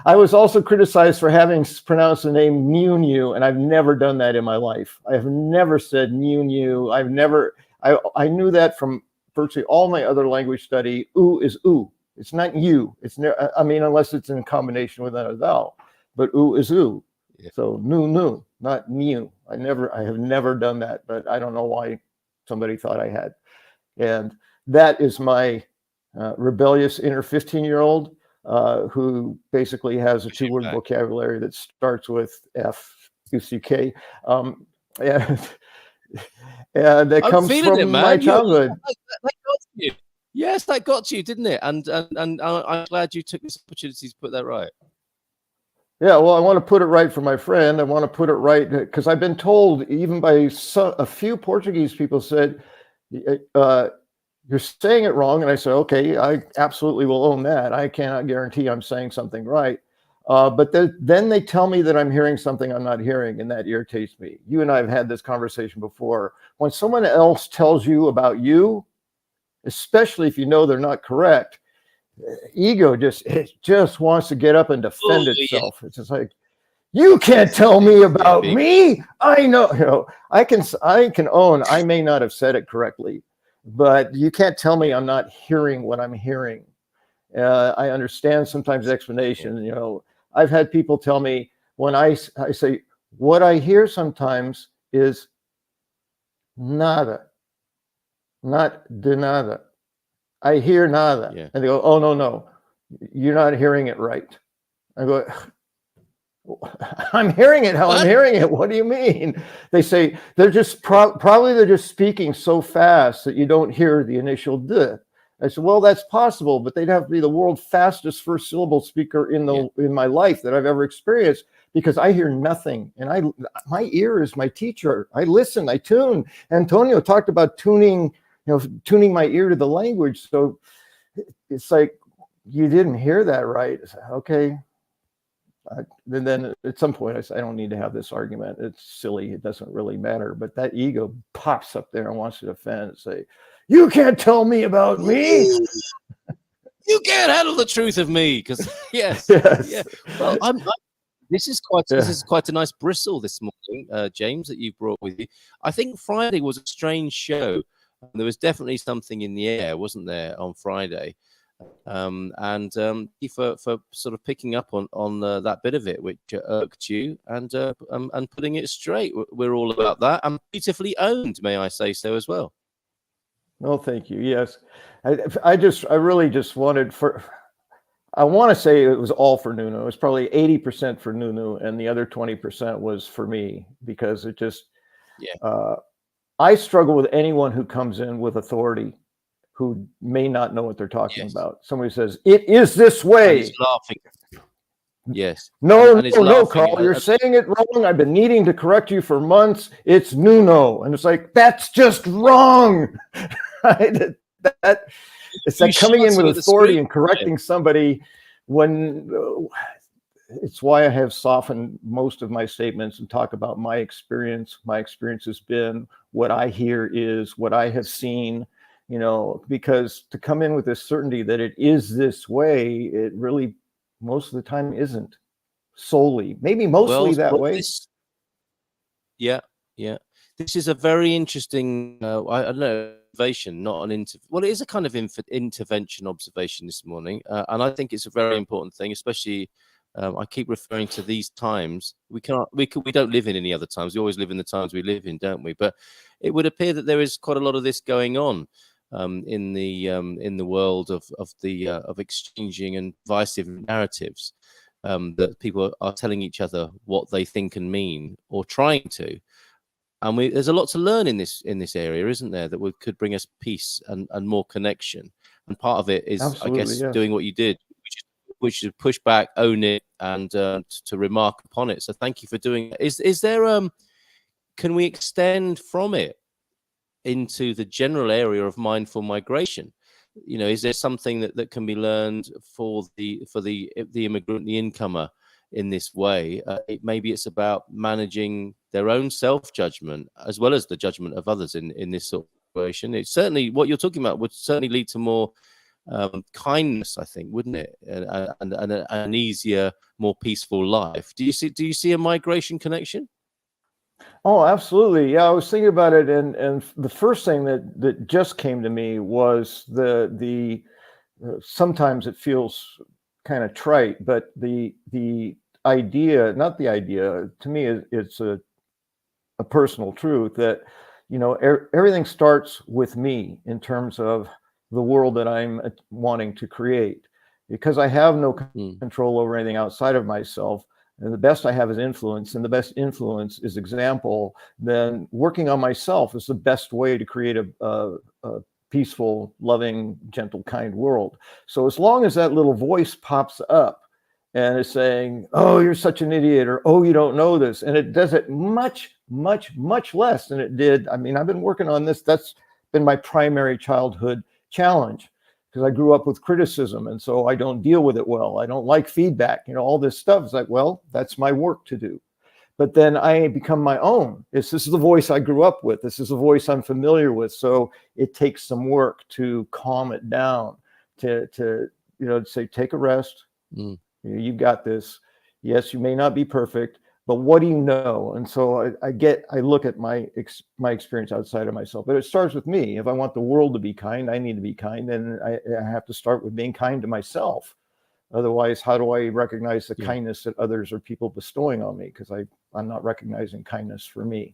I was also criticized for having pronounced the name New, and I've never done that in my life. I have never said New. I knew that from virtually all my other language study. Oo is oo. It's not you. Unless it's in combination with another vowel. But oo is oo. Yeah. So nu, not new. I have never done that, but I don't know why somebody thought I had. And that is my rebellious inner 15-year-old who basically has a 2-word vocabulary that starts with F, U-C-K. And that I'm comes feeling it, from my man. childhood. That got you. Yes, that got you, didn't it? And I'm glad you took this opportunity to put that right. Yeah, well, I want to put it right for my friend. I want to put it right because I've been told, even by a few Portuguese people, said, you're saying it wrong. And I said, okay, I absolutely will own that. I cannot guarantee I'm saying something right. But then they tell me that I'm hearing something I'm not hearing, and that irritates me. You and I have had this conversation before. When someone else tells you about you, especially if you know they're not correct, ego just wants to get up and defend itself. Yeah. It's just like, you can't tell me about me. I know, I can own I may not have said it correctly, but you can't tell me I'm not hearing what I'm hearing. I understand sometimes explanation. I've had people tell me when I say what I hear sometimes is nada, not de nada. I hear nada. Yeah. And they go, oh, no, you're not hearing it right. I go, I'm hearing it how I'm hearing it. What do you mean? They say they're just probably they're just speaking so fast that you don't hear the initial D. I said, well, that's possible, but they'd have to be the world's fastest first syllable speaker in my life that I've ever experienced, because I hear nothing. And my ear is my teacher. I listen, I tune. Antonio talked about tuning my ear to the language. So it's like, you didn't hear that right. It's like, okay. And then at some point I say, I don't need to have this argument. It's silly. It doesn't really matter. But that ego pops up there and wants to defend and say, you can't tell me about me. You can't handle the truth of me. Because yes. Yeah. Well, this is quite a nice bristle this morning, James, that you brought with you. I think Friday was a strange show. There was definitely something in the air, wasn't there, on Friday? And for sort of picking up on that bit of it which irked you and putting it straight. We're all about that, and beautifully owned, may I say so as well. Oh, thank you. Yes, I really just wanted I want to say it was all for Nuno. It was probably 80% for Nuno, and the other 20% was for me, because it just I struggle with anyone who comes in with authority who may not know what they're talking about. Somebody says, it is this way. And he's laughing. Yes. No, Carl, you're saying it wrong. I've been needing to correct you for months. It's Nuno. And it's like, that's just wrong. It's like coming in with authority and correcting somebody when it's why I have softened most of my statements and talk about my experience. My experience has been what I hear is what I have seen. Because to come in with this certainty that it is this way, it really most of the time isn't solely, maybe mostly that way. Yeah. This is a very interesting, I don't know, observation, not an well, it is a kind of intervention observation this morning. And I think it's a very important thing, especially I keep referring to these times. We don't live in any other times. We always live in the times we live in, don't we? But it would appear that there is quite a lot of this going on. In the world of exchanging and divisive narratives, that people are telling each other what they think and mean, or trying to, and there's a lot to learn in this area, isn't there? That could bring us peace and more connection. And part of it is, absolutely, I guess, doing what you did, which is push back, own it, and to remark upon it. So thank you for doing that. Is there can we extend from it into the general area of mindful migration? Is there something that can be learned for the immigrant, the incomer, in this way? Maybe it's about managing their own self-judgment as well as the judgment of others in this sort of situation. It's certainly what you're talking about would certainly lead to more kindness, I think, wouldn't it? And an easier, more peaceful life. Do you see a migration connection? Oh, absolutely. Yeah, I was thinking about it, and the first thing that just came to me was the sometimes it feels kind of trite, but idea, not the idea, to me, it's a personal truth that, everything starts with me in terms of the world that I'm wanting to create, because I have no control over anything outside of myself. And the best I have is influence, and the best influence is example. Then working on myself is the best way to create a peaceful, loving, gentle, kind world. So as long as that little voice pops up and is saying, "Oh, you're such an idiot," or "Oh, you don't know this," and it does it much, much, much less than it did. I mean, I've been working on this. That's been my primary childhood challenge, because I grew up with criticism, and so I don't deal with it well. I don't like feedback. All this stuff is like, well, that's my work to do. But then I become my own. This is the voice I grew up with. This is the voice I'm familiar with. So it takes some work to calm it down, to say, take a rest. You've got this. Yes, you may not be perfect, but what do you know? And so I look at my experience outside of myself, but it starts with me. If I want the world to be kind, I need to be kind, and I have to start with being kind to myself. Otherwise, how do I recognize the kindness that others or people bestowing on me? Because I'm not recognizing kindness for me.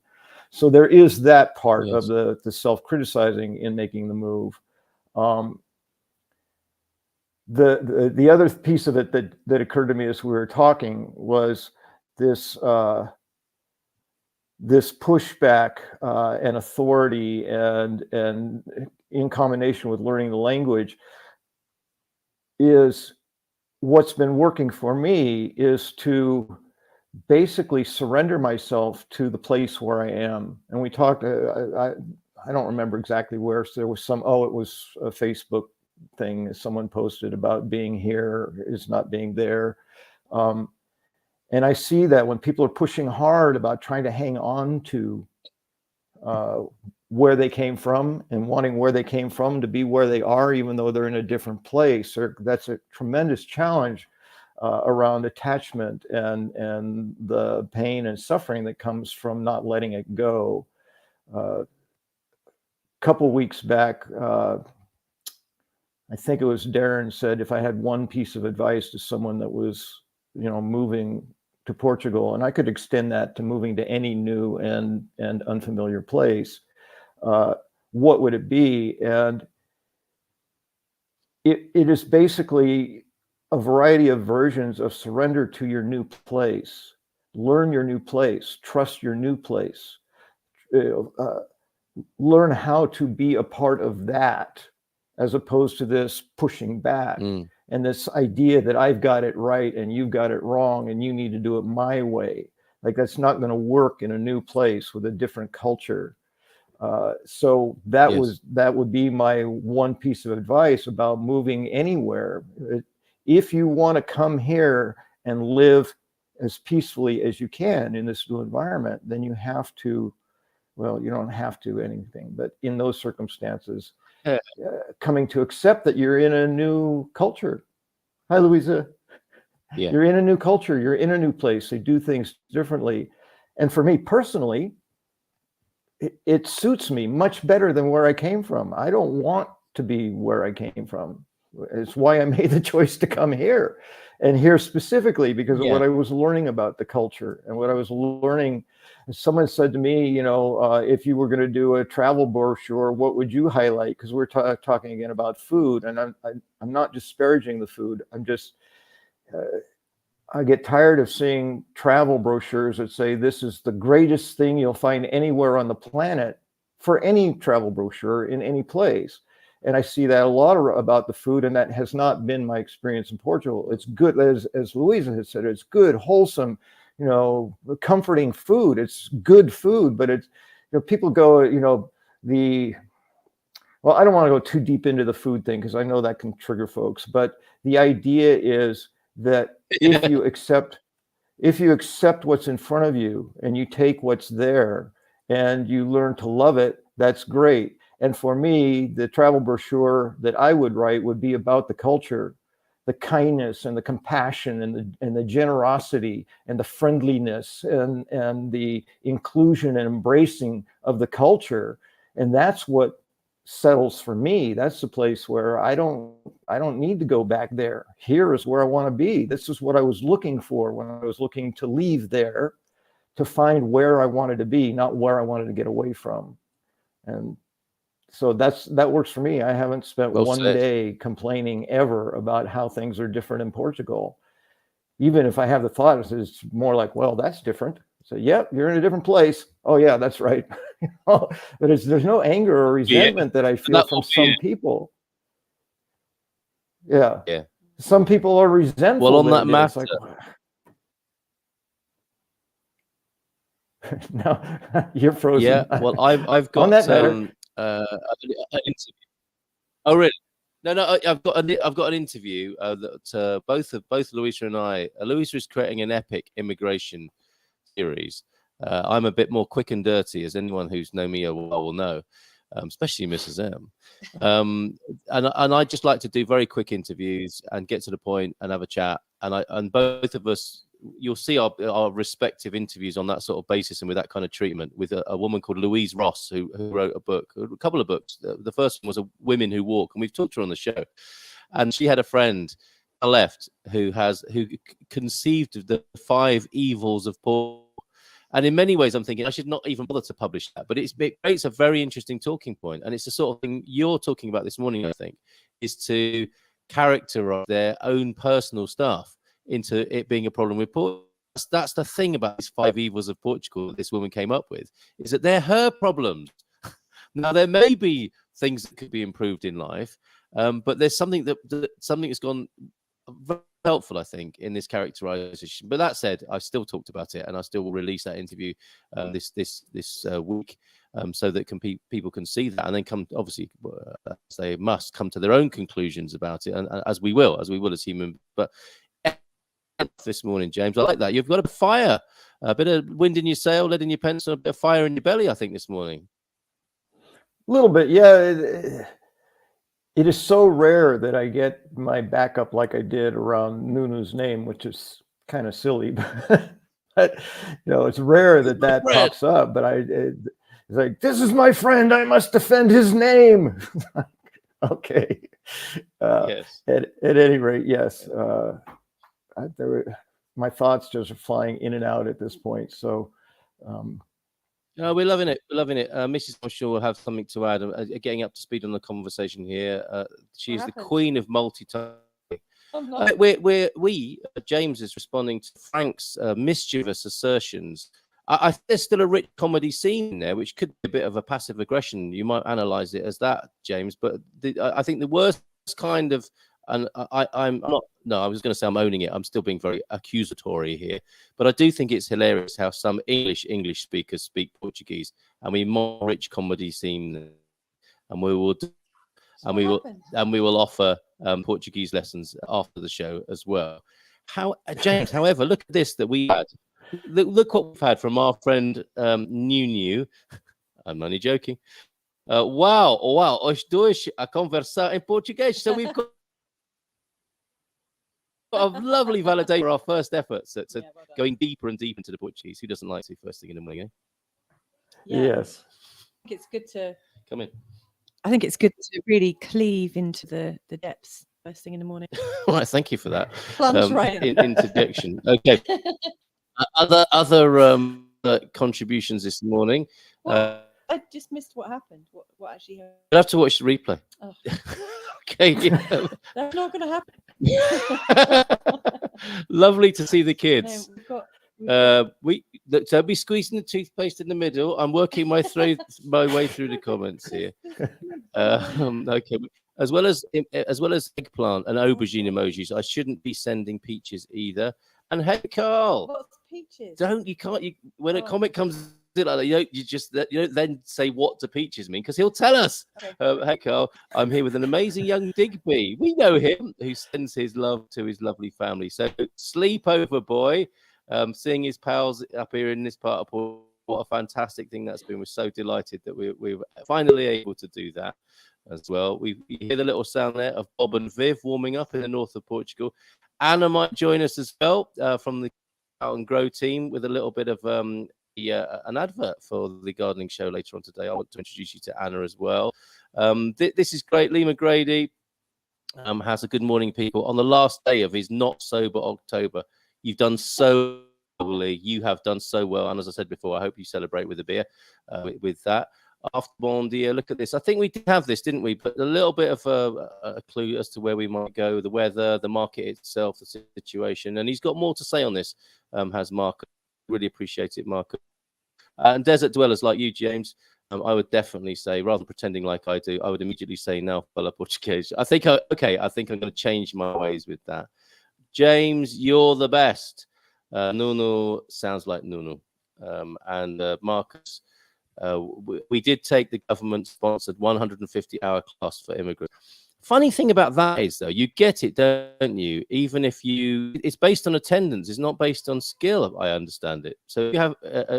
So there is that part of the self-criticizing in making the move. The other piece of it that occurred to me as we were talking was this this pushback and authority, and in combination with learning the language, is what's been working for me is to basically surrender myself to the place where I am. And we talked, I don't remember exactly where, so there was it was a Facebook thing someone posted about being here is not being there. And I see that when people are pushing hard about trying to hang on to where they came from and wanting where they came from to be where they are, even though they're in a different place, that's a tremendous challenge around attachment and the pain and suffering that comes from not letting it go. Couple weeks back, I think it was Darren said, if I had one piece of advice to someone that was, moving to Portugal, and I could extend that to moving to any new and unfamiliar place, what would it be? And it is basically a variety of versions of surrender to your new place, learn your new place, trust your new place, learn how to be a part of that, as opposed to this pushing back and this idea that I've got it right and you've got it wrong and you need to do it my way. Like, that's not going to work in a new place with a different culture. So that would be my one piece of advice about moving anywhere. If you want to come here and live as peacefully as you can in this new environment, then you have to, well, you don't have to anything, but in those circumstances, coming to accept that you're in a new culture. Hi, Louisa. Yeah. You're in a new culture. You're in a new place. They do things differently. And for me personally, it suits me much better than where I came from. I don't want to be where I came from. It's why I made the choice to come here, and here specifically because of what I was learning about the culture and what I was learning. Someone said to me, if you were going to do a travel brochure, what would you highlight? Because we're talking again about food, and I'm not disparaging the food. I'm just I get tired of seeing travel brochures that say this is the greatest thing you'll find anywhere on the planet for any travel brochure in any place. And I see that a lot about the food, and that has not been my experience in Portugal. It's good, as Louisa has said, it's good, wholesome, comforting food. It's good food, but it's, people go, well, I don't want to go too deep into the food thing because I know that can trigger folks, but the idea is that if you accept what's in front of you and you take what's there and you learn to love it, that's great. And for me, the travel brochure that I would write would be about the culture, the kindness and the compassion and the generosity and the friendliness and the inclusion and embracing of the culture. And that's what settles for me. That's the place where I don't need to go back there. Here is where I want to be. This is what I was looking for when I was looking to leave there, to find where I wanted to be, not where I wanted to get away from. And so that works for me. I haven't spent one day complaining ever about how things are different in Portugal. Even if I have the thought, it's more like, well, that's different. So, yep, you're in a different place. Oh, yeah, that's right. But there's no anger or resentment that I feel from some people. Yeah. Some people are resentful. Well, on that matter. No, you're frozen. Yeah. Well, I've got an interview. Oh, really? No. I've got an interview that both Louisa and I. Louisa is creating an epic immigration series. I'm a bit more quick and dirty, as anyone who's known me a while will know, especially Mrs. M. And I just like to do very quick interviews and get to the point and have a chat. And both of us, you'll see our respective interviews on that sort of basis and with that kind of treatment, with a woman called Louise Ross, who wrote a couple of books. The first one was Women Who Walk, and we've talked to her on the show. And she had a friend left who conceived of the 5 evils of Portugal. And in many ways, I'm thinking I should not even bother to publish that. But it creates a very interesting talking point. And it's the sort of thing you're talking about this morning, I think, is to characterize their own personal stuff into it being a problem with Portugal. That's the thing about these 5 evils of Portugal that this woman came up with, is that they're her problems. Now, there may be things that could be improved in life, but there's something that's gone very helpful, I think, in this characterization. But that said, I still talked about it, and I still will release that interview this week, so that people can see that, and then come, obviously, they must come to their own conclusions about it, and as we will as human. But this morning, James, I like that. You've got a bit of wind in your sail, lead in your pencil, a bit of fire in your belly, I think, this morning. A little bit, yeah. It is so rare that I get my backup like I did around Nunu's name, which is kind of silly, but it's rare that pops up. But it's like, this is my friend, I must defend his name. Okay. Yes. At any rate, yes. My thoughts just are flying in and out at this point. So. No, we're loving it. Mrs. I'm sure will have something to add. Getting up to speed on the conversation here. She is the queen of multitasking. James is responding to Frank's mischievous assertions. I think there's still a rich comedy scene there, which could be a bit of a passive aggression. You might analyze it as that, James. But I think the worst kind of, and I'm not. No, I was going to say I'm owning it. I'm still being very accusatory here, but I do think it's hilarious how some English speakers speak Portuguese, and we more rich comedy scene, and we will offer Portuguese lessons after the show as well. James, however, look at this that we had. Look what we've had from our friend New. I'm only joking. Wow, os dois a conversar em português. So we've got a lovely validation for our first efforts at going deeper and deeper into the Portuguese. Who doesn't like to first thing in the morning? Eh? Yeah. Yes. I think it's good to come in. I think it's good to really cleave into the depths first thing in the morning. All right, thank you for that. Plunge right in. Interjection. Okay. Other contributions this morning. I just missed what happened. What actually happened? You'll have to watch the replay. Oh. Okay. Yeah. That's not going to happen. Lovely to see the kids. No, don't be squeezing the toothpaste in the middle. I'm working my way through the comments here. Okay. As well as eggplant and aubergine emojis, I shouldn't be sending peaches either. And hey, Carl, what's peaches? When a comment comes in like that, you don't then say what do peaches mean, because he'll tell us. Okay. Hey, Carl, I'm here with an amazing young Digby. We know him, who sends his love to his lovely family. So sleep over, boy. Seeing his pals up here in this part of Portugal, what a fantastic thing that's been. We're so delighted that we were finally able to do that as well. We hear the little sound there of Bob and Viv warming up in the north of Portugal. Anna might join us as well from the Out and Grow team with a little bit of an advert for the gardening show later on today. I want to introduce you to Anna as well. This is great. Lee McGrady has a good morning, people. On the last day of his not sober October, you've done so well, Lee. You have done so well. And as I said before, I hope you celebrate with a beer with that. After Monday, look at this. I think we did have this, didn't we? But a little bit of a clue as to where we might go, the weather, the market itself, the situation. And he's got more to say on this, has Mark. Really appreciate it, Mark. And desert dwellers like you, James, I would definitely say, rather than pretending like I do, I would immediately say now, fala Portuguese. I think I'm going to change my ways with that. James, you're the best. Nuno sounds like Nuno. And Marcus, we did take the government-sponsored 150-hour class for immigrants. Funny thing about that is, though, you get it, don't you? Even if it's based on attendance, it's not based on skill, I understand it. So you have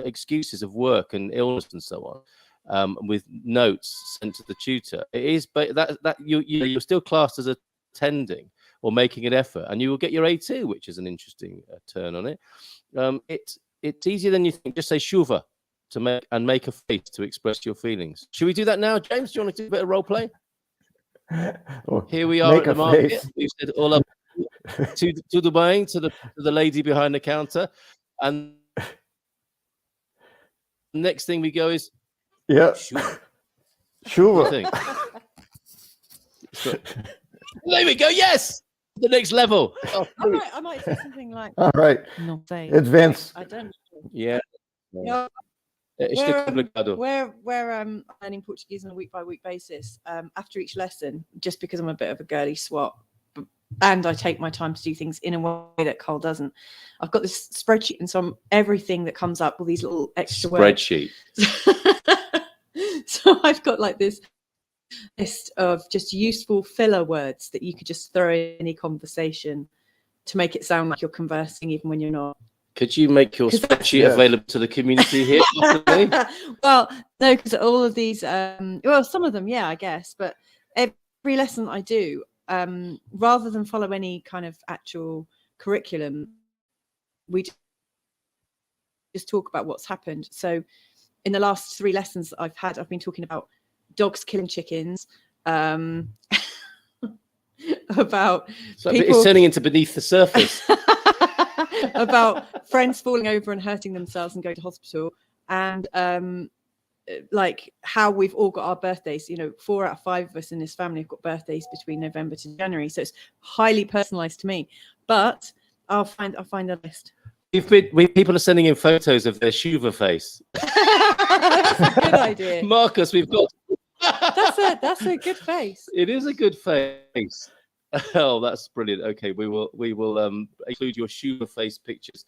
excuses of work and illness and so on, with notes sent to the tutor. It is, but that you're still classed as attending or making an effort, and you will get your A2, which is an interesting turn on it. It's easier than you think. Just say shuva to make a face to express your feelings. Should we do that now, James? Do you want to do a bit of role play? Well, here we are at the market. We've said all up to the buying, to the lady behind the counter, and next thing we go is sure. There we go. Yes, the next level. Oh, I might say something like, all right, not say advance. I don't. Yeah. Yeah. Where I'm learning Portuguese on a week-by-week basis, after each lesson, just because I'm a bit of a girly swat, and I take my time to do things in a way that Cole doesn't. I've got this spreadsheet, and so everything that comes up, all these little extra spreadsheet. So I've got like this list of just useful filler words that you could just throw in any conversation to make it sound like you're conversing, even when you're not. Could you make your spreadsheet available to the community here? Well, no, because all of these, well, some of them, yeah, I guess, but every lesson I do, rather than follow any kind of actual curriculum, we just talk about what's happened. So in the last 3 lessons that I've been talking about dogs killing chickens, about so it's turning into beneath the surface. About friends falling over and hurting themselves and going to hospital, and like how we've all got our birthdays. 4 out of 5 of us in this family have got birthdays between November to January, so it's highly personalized to me. But I'll find a list. People are sending in photos of their shuva face. That's a good idea, Marcus. We've got that's a good face. It is a good face. Oh, that's brilliant. Okay, we will include your shuva face pictures.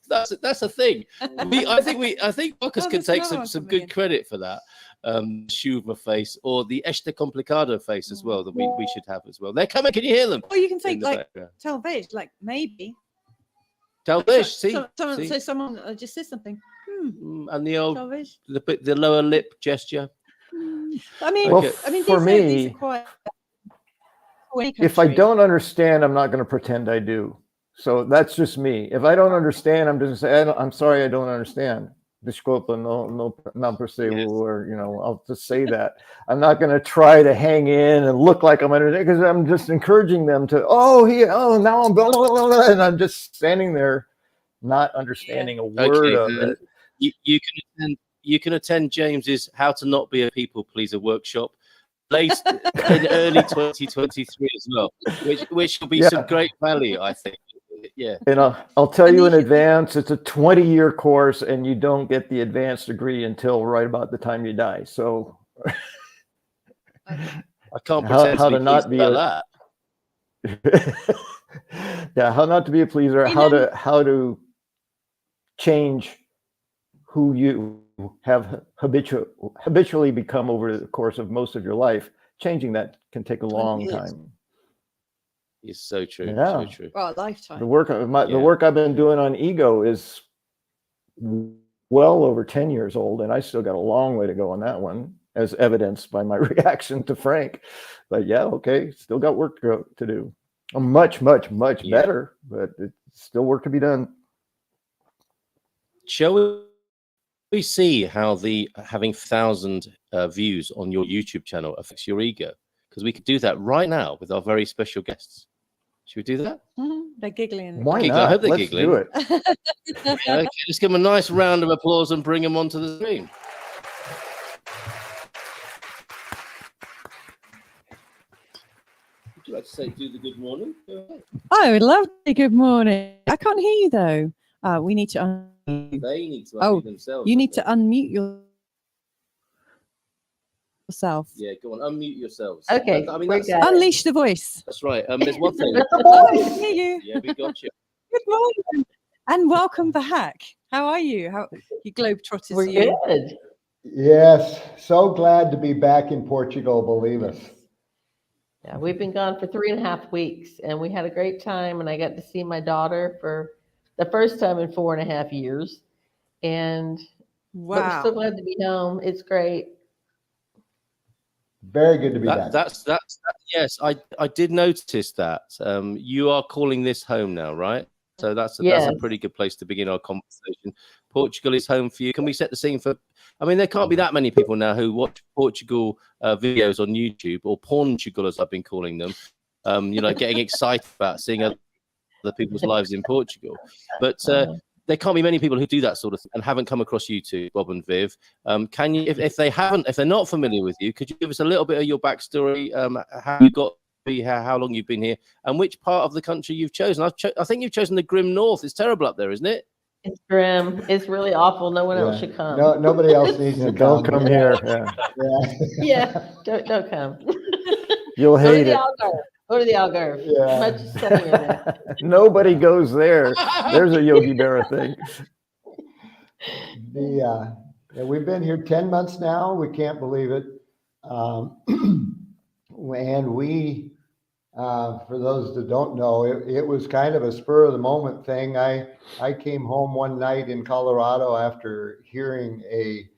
That's a thing. I think Marcus can take some good credit for that. Shuva face, or the esta complicado face as well, that we should have as well. They're coming. Can you hear them? Or you can say like talvez, like maybe. Talvez, so someone just says something. And the old the lower lip gesture. I mean, for me, these are quite. If I don't understand, I'm not going to pretend I do. So that's just me. If I don't understand, I'm just going to say, I'm sorry, I don't understand. Desculpa, no percebo, or, I'll just say that. I'm not going to try to hang in and look like I'm understanding, because I'm just encouraging them to, now I'm blah, blah, blah, blah, and I'm just standing there not understanding a word of it. You can attend James's How to Not Be a People Pleaser workshop late in early 2023 as well, which will be some great value, I think. Yeah. And I'll tell you in advance, it's a 20-year course, and you don't get the advanced degree until right about the time you die. So I can't pretend how to to not be that. Yeah, how not to be a pleaser, how to change who you have habitually become over the course of most of your life. Changing that can take a long time. It's so true. Yeah. So true. Well, a lifetime. The work I've been doing on ego is well over 10 years old, and I still got a long way to go on that one, as evidenced by my reaction to Frank. But still got work to do. I'm much better, but it's still work to be done. Shall we see how the having 1,000 views on your YouTube channel affects your ego? Because we could do that right now with our very special guests. Should we do that? They're giggling. Why I not? hope they're Let's giggling. do it. Okay, let's give them a nice round of applause and bring them onto the screen. Would you like to say do the good morning? Go ahead. I would love to say good morning. I can't hear you though. We need to unmute. They need to unmute themselves. You need to unmute yourself. Yeah, go on, unmute yourselves. Okay, I mean, we're that's, good. Unleash the voice. that's right. There's one thing. Oh, I can hear you. Yeah, we got you. Good morning. And welcome back. How are you? How you globetrotters? We're you? good. Yes, so glad to be back in Portugal, believe us. Yeah, we've been gone for 3.5 weeks and we had a great time, and I got to see my daughter for the first time in 4.5 years. And but we're so Wow. glad to be home. It's great. Very good to be back. That's yes, I did notice that. You are calling this home now, right? So that's a Yes. pretty good place to begin our conversation. Portugal is home for you. Can we set the scene for? I mean, there can't be that many people now who watch Portugal videos on YouTube, or Portugal as I've been calling them. You know, getting excited about seeing other people's lives in Portugal. But there can't be many people who do that sort of thing and haven't come across you two, Bob and Viv. Can you, if they're not familiar with you, could you give us a little bit of your backstory? How you got how long you've been here, and which part of the country you've chosen? I think you've chosen the grim north. It's terrible up there, isn't it? It's grim. It's really awful. No one else should come. No, nobody else needs to Don't come here. Yeah. Yeah. Yeah, don't come. You'll Go to hate the it. Algarve. Go to the Algarve. Yeah. Much sunnier there. Nobody goes there. There's a Yogi Berra thing. We've been here 10 months now. We can't believe it. And we, for those that don't know, it was kind of a spur of the moment thing. I came home one night in Colorado after hearing a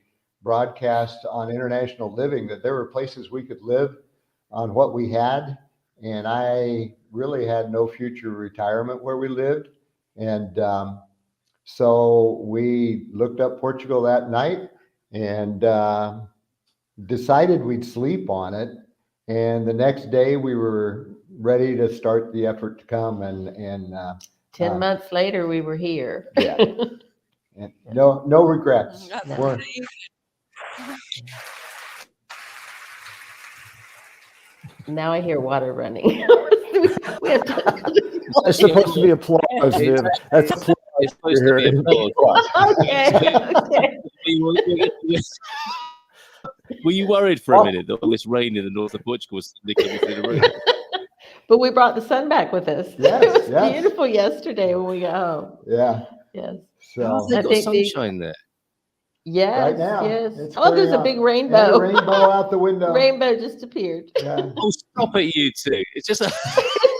broadcast on International Living that there were places we could live on what we had. And I really had no future retirement where we lived. And so we looked up Portugal that night and decided we'd sleep on it. And the next day we were ready to start the effort to come. And 10 months later, we were here. Yeah. And no regrets. We're- Now I hear water running. we have to. It's supposed to be applause, Viv. That's applause. It's supposed to be applause. Okay. Were you worried for a minute that all this rain in the north of Portugal was coming through the roof? But we brought the sun back with us. Yes, It was yes. beautiful yesterday when we got home. Yeah. Yes. So They've I got think sunshine there. Yes. right now, Yes. it's Oh, there's clearing a up. big And rainbow. the rainbow out the window. Rainbow just appeared. Yeah. Oh, stop it, you two! It's just a.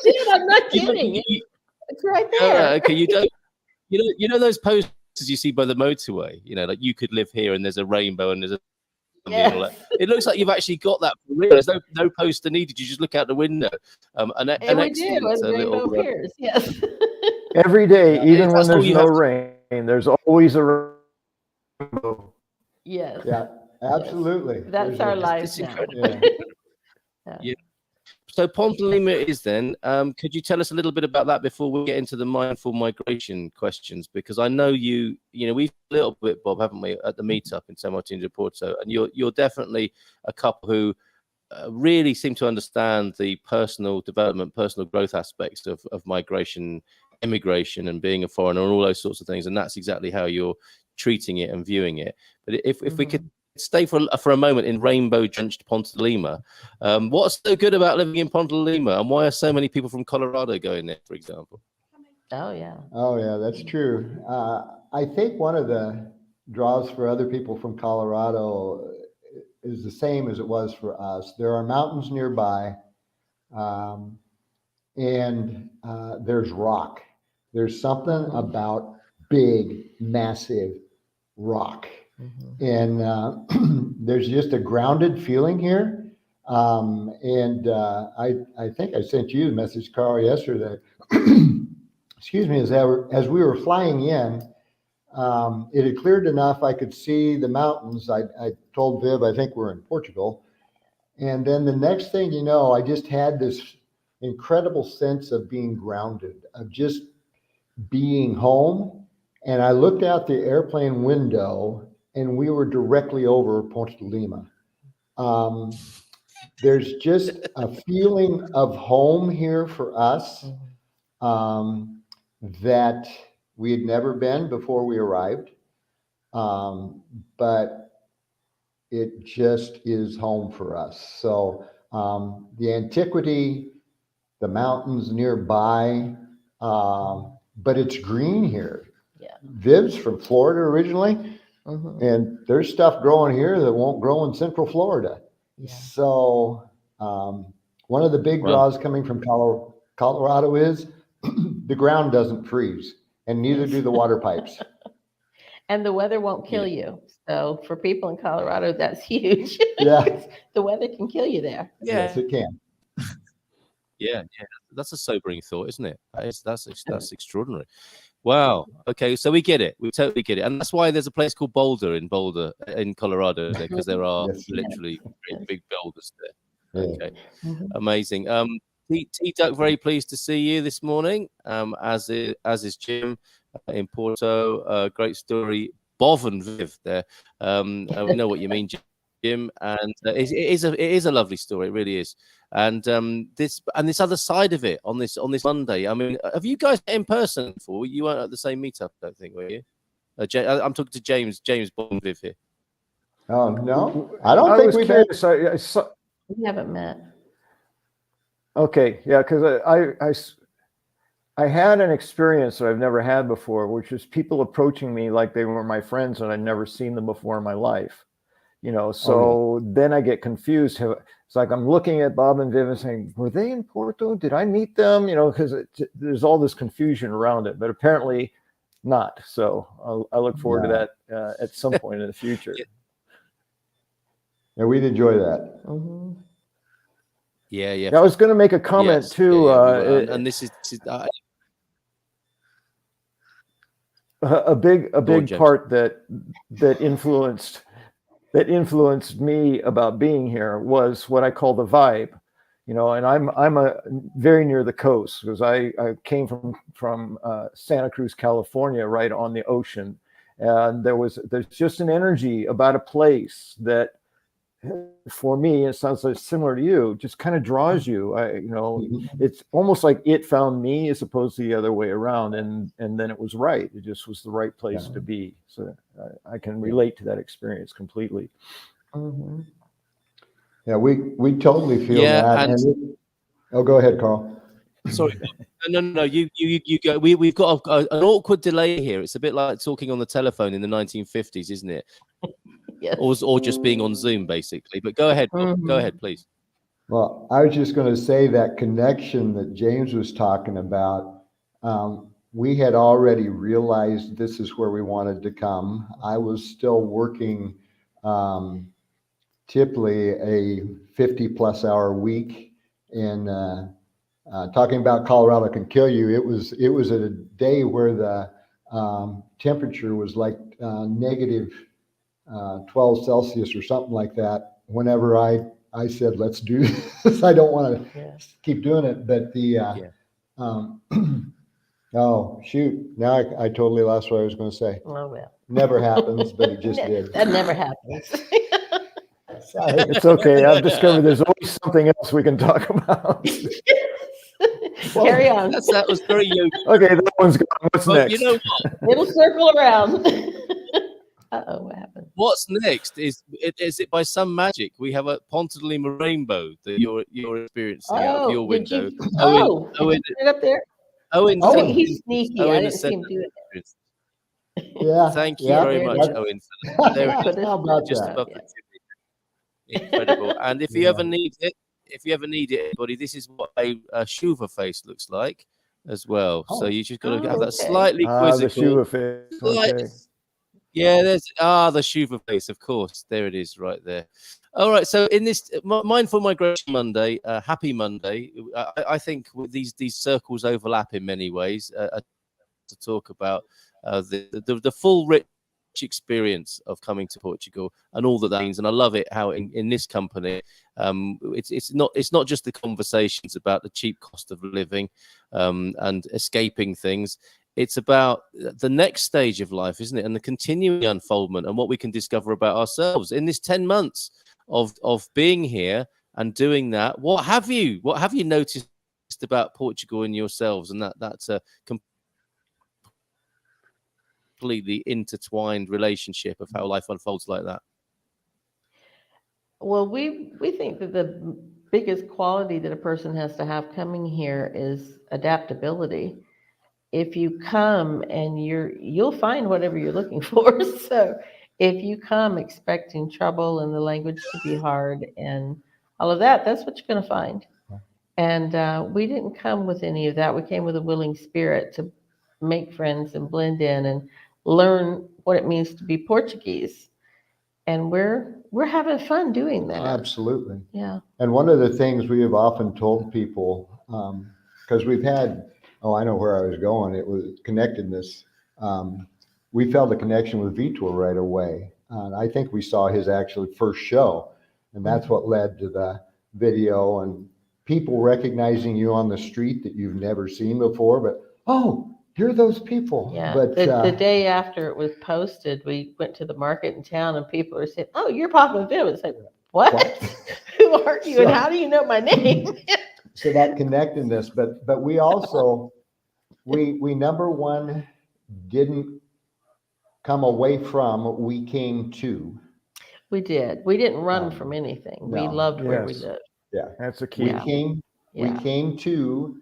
Dude, I'm not kidding. It's right there. Okay, you don't. You know those posters you see by the motorway. You know, like you could live here, and there's a rainbow, and there's a. Yes. It looks like you've actually got that for real. There's no poster needed. You just look out the window. An And we excellent do, and the rainbow little. appears. Yes. Every day, Yeah, even when that's all there's you no have to- rain, there's always a rainbow. Yes. Yeah. Absolutely. That's There's our a- lives it's now. incredible. Yeah. So Ponte Lima is then. Could you tell us a little bit about that before we get into the mindful migration questions? Because I know we've a little bit, Bob, haven't we, at the meetup in San Martin de Porto, and you're definitely a couple who really seem to understand the personal development, personal growth aspects of migration, immigration, and being a foreigner, and all those sorts of things. And that's exactly how you're treating it and viewing it. But if we could stay for a moment in rainbow-drenched Ponte Lima, what's so good about living in Ponte Lima, and why are so many people from Colorado going there, for example? Oh, yeah. Oh, yeah, that's true. I think one of the draws for other people from Colorado is the same as it was for us. There are mountains nearby, and there's rock. There's something about big, massive rock. And there's just a grounded feeling here. And I think I sent you a message, Carl, yesterday. Excuse me, as we were flying in, it had cleared enough. I could see the mountains. I told Viv, I think we're in Portugal. And then the next thing you know, I just had this incredible sense of being grounded, of just being home. And I looked out the airplane window and we were directly over Ponte de Lima. There's just a feeling of home here for us that we had never been before we arrived. But it just is home for us. So the antiquity, the mountains nearby, but it's green here. Yeah. Viv's from Florida originally, and there's stuff growing here that won't grow in Central Florida. Yeah. So one of the big draws coming from Colorado is the ground doesn't freeze, and neither do the water pipes. And the weather won't kill you. So for people in Colorado, that's huge. Yeah. The weather can kill you there. Yeah. Yes, it can. Yeah, that's a sobering thought, isn't it? That's extraordinary. Wow. Okay, so we get it. We totally get it, and that's why there's a place called Boulder in Colorado, because there are literally big boulders there. Okay, amazing. T Duck, very pleased to see you this morning. As is Jim in Porto. Great story, Bov and Viv there. We know what you mean, Jim, and it is a lovely story. It really is. And this other side of it on this Monday. I mean, have you guys met in person before? You weren't at the same meetup, I don't think, were you? I'm talking to James Bond and Viv here. Oh no, I don't think we've met. We haven't met. Okay, yeah, because I had an experience that I've never had before, which is people approaching me like they were my friends and I'd never seen them before in my life. So then I get confused. It's like I'm looking at Bob and Viv and saying, were they in Porto? Did I meet them? Because there's all this confusion around it, but apparently not. So I look forward to that at some point in the future. Yeah, we'd enjoy that. Yeah. I was going to make a comment too. And this is a big part that influenced me about being here was what I call the vibe, and I'm very near the coast because I came from Santa Cruz, California, right on the ocean, and there's just an energy about a place that, for me, it sounds like similar to you, just kind of draws you. It's almost like it found me as opposed to the other way around, and then it was right. It just was the right place to be. So I can relate to that experience completely. Yeah, we totally feel that. Go ahead, Carl. Sorry, no. You go. We've got an awkward delay here. It's a bit like talking on the telephone in the 1950s, isn't it? Yes. Or just being on Zoom, basically. But go ahead, Bob. Go ahead, please. Well, I was just going to say that connection that James was talking about. We had already realized this is where we wanted to come. I was still working typically a 50+ hour week, and talking about Colorado can kill you. It was a day where the temperature was like negative 12 Celsius or something like that. Whenever I said, let's do this, I don't want to keep doing it. But oh, shoot. Now I totally lost what I was going to say. Oh, well. Never happens, but it just did. That never happens. Sorry. It's okay. I've discovered there's always something else we can talk about. Carry on. That was very okay, that one's gone. What's next? You know what? It'll circle around. Uh-oh, what happened? What's next is it by some magic we have a Ponte de Lima rainbow that you're experiencing out of your window. Owen, it up there. Owen, he's sneaky. I didn't see him do it. Yeah. Thank you very much, Owen. There it is. How about Just that? above the chimney. Incredible. And if you ever need it, everybody, this is what a Shuva face looks like as well. So you just got to have that slightly quizzical. The Shuva face. Okay. Yeah, there's the Shuva face, of course. There it is, right there. All right. So in this Mindful Migration Monday, Happy Monday, I think with these circles overlap in many ways to talk about the full rich experience of coming to Portugal and all that means. And I love it how in this company, it's not just the conversations about the cheap cost of living and escaping things. It's about the next stage of life, isn't it? And the continuing unfoldment and what we can discover about ourselves in this 10 months of being here and doing that. What have you noticed about Portugal and yourselves? And that's a completely intertwined relationship of how life unfolds like that. Well, we think that the biggest quality that a person has to have coming here is adaptability. If you come and you'll find whatever you're looking for. So if you come expecting trouble and the language to be hard and all of that, that's what you're going to find. And we didn't come with any of that. We came with a willing spirit to make friends and blend in and learn what it means to be Portuguese. And we're having fun doing that. Absolutely. Yeah. And one of the things we have often told people, because we've had, I know where I was going. It was connectedness. We felt a connection with Vitor right away. I think we saw his actually first show, and that's what led to the video and people recognizing you on the street that you've never seen before. But, oh, you're those people. Yeah. But the day after it was posted, we went to the market in town and people were saying, "Oh, you're Papa Bill." It's like, what? Who are you and how do you know my name? So that connectedness, but we also, we number one, didn't come away from, we came to. We did. We didn't run from anything. No. We loved where we Yes. lived. Yeah. That's a key. We came to,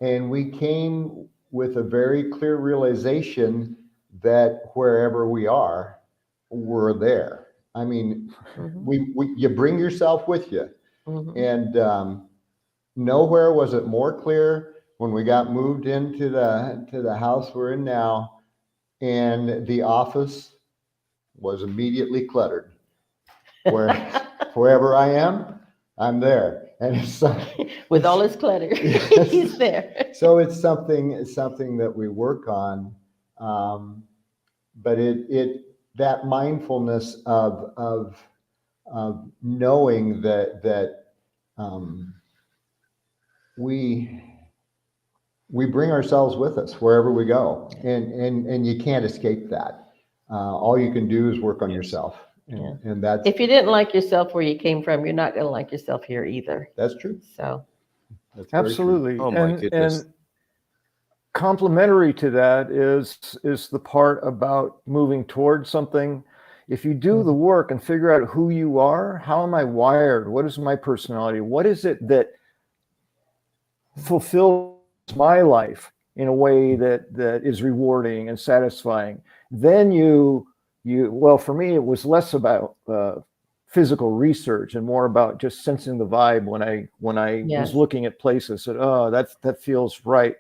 and we came with a very clear realization that wherever we are, we're there. I mean, you bring yourself with you. And nowhere was it more clear when we got moved into the house we're in now, and the office was immediately cluttered. Wherever I am, I'm there. And it's with all his clutter, he's there. So it's something that we work on, but that mindfulness of knowing that we bring ourselves with us wherever we go, and you can't escape that. All you can do is work on yourself. And that's, if you didn't like yourself where you came from, you're not going to like yourself here either. That's true. So that's absolutely. Oh my goodness. And complementary to that is the part about moving towards something. If you do the work and figure out who you are, how am I wired? What is my personality? What is it that fulfills my life in a way that is rewarding and satisfying? Then well, for me, it was less about physical research and more about just sensing the vibe when I was looking at places. Said, oh, that feels right.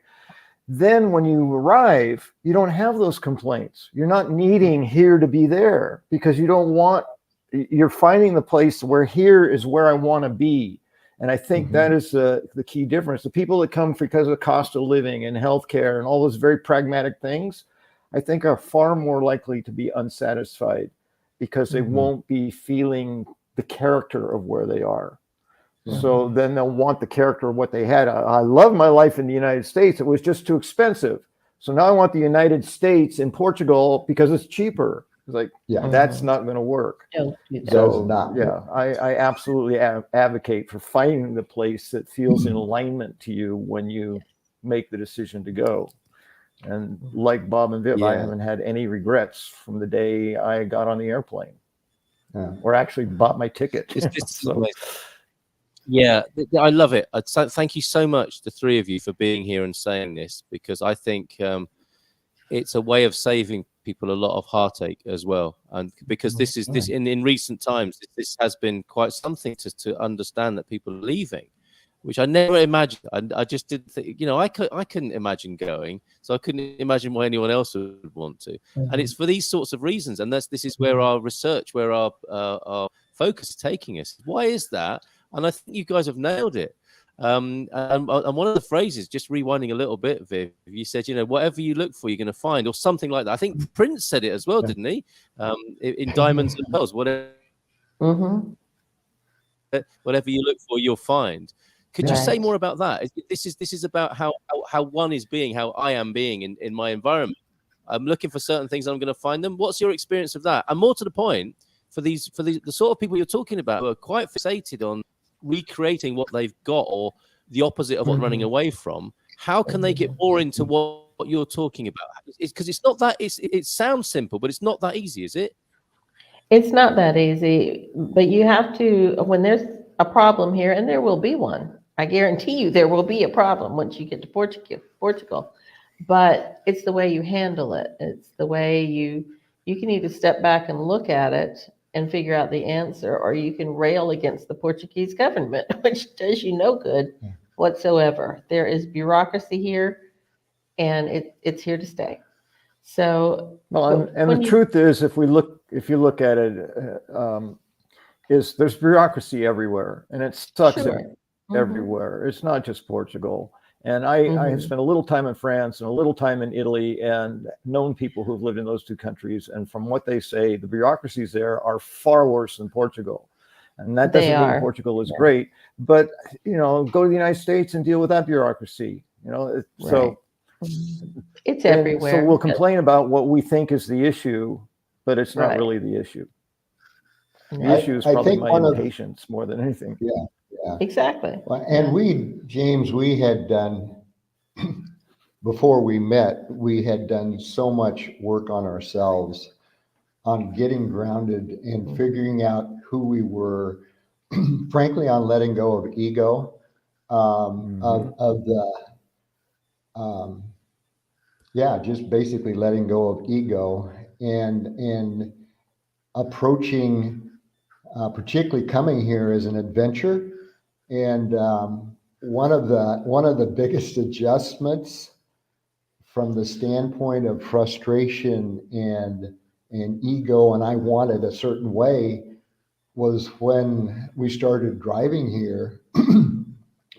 Then when you arrive, you don't have those complaints. You're not needing here to be there because you're finding the place where here is where I want to be. And I think that is the key difference. The people that come because of the cost of living and healthcare and all those very pragmatic things, I think are far more likely to be unsatisfied because they won't be feeling the character of where they are. So then they'll want the character of what they had. I love my life in the United States. It was just too expensive. So now I want the United States in Portugal because it's cheaper. It's like, that's not going to work. Does not. Yeah, I absolutely advocate for finding the place that feels in alignment to you when you make the decision to go. And like Bob and Viv, I haven't had any regrets from the day I got on the airplane or actually bought my ticket. Yeah, I love it. Thank you so much, the three of you, for being here and saying this, because I think it's a way of saving people a lot of heartache as well. And because this in recent times, this has been quite something to understand that people are leaving, which I never imagined. I just didn't think, I couldn't imagine going, so I couldn't imagine why anyone else would want to. And it's for these sorts of reasons, and this is where our research, where our focus is taking us. Why is that? And I think you guys have nailed it. And one of the phrases, just rewinding a little bit, Viv, you said, whatever you look for, you're going to find, or something like that. I think Prince said it as well, didn't he? In Diamonds and Pearls, whatever you look for, you'll find. Could you say more about that? This is about how one is being, how I am being in my environment. I'm looking for certain things, I'm going to find them. What's your experience of that? And more to the point, for the sort of people you're talking about who are quite fixated on recreating what they've got or the opposite of what running away from, how can they get more into what you're talking about? Because it's not that, it sounds simple, but it's not that easy, is it? It's not that easy, but you have to, when there's a problem here, and there will be one, I guarantee you there will be a problem once you get to Portugal. But it's the way you handle it. It's the way you can either step back and look at it and figure out the answer, or you can rail against the Portuguese government, which does you no good whatsoever. There is bureaucracy here, and it's here to stay. So, and the truth is, if you look at it, is there's bureaucracy everywhere, and it sucks everywhere. It's not just Portugal. And I have spent a little time in France and a little time in Italy and known people who've lived in those two countries. And from what they say, the bureaucracies there are far worse than Portugal. And that doesn't mean Portugal is great, but, go to the United States and deal with that bureaucracy, so it's everywhere. So we'll complain about what we think is the issue, but it's not really the issue. The issue is probably my impatience more than anything. Yeah. Exactly. Well, and James, we had done, before we met, we had done so much work on ourselves on getting grounded and figuring out who we were, frankly, on letting go of ego, just basically letting go of ego and approaching, particularly coming here as an adventure. And one of the biggest adjustments from the standpoint of frustration and ego, and I wanted a certain way, was when we started driving here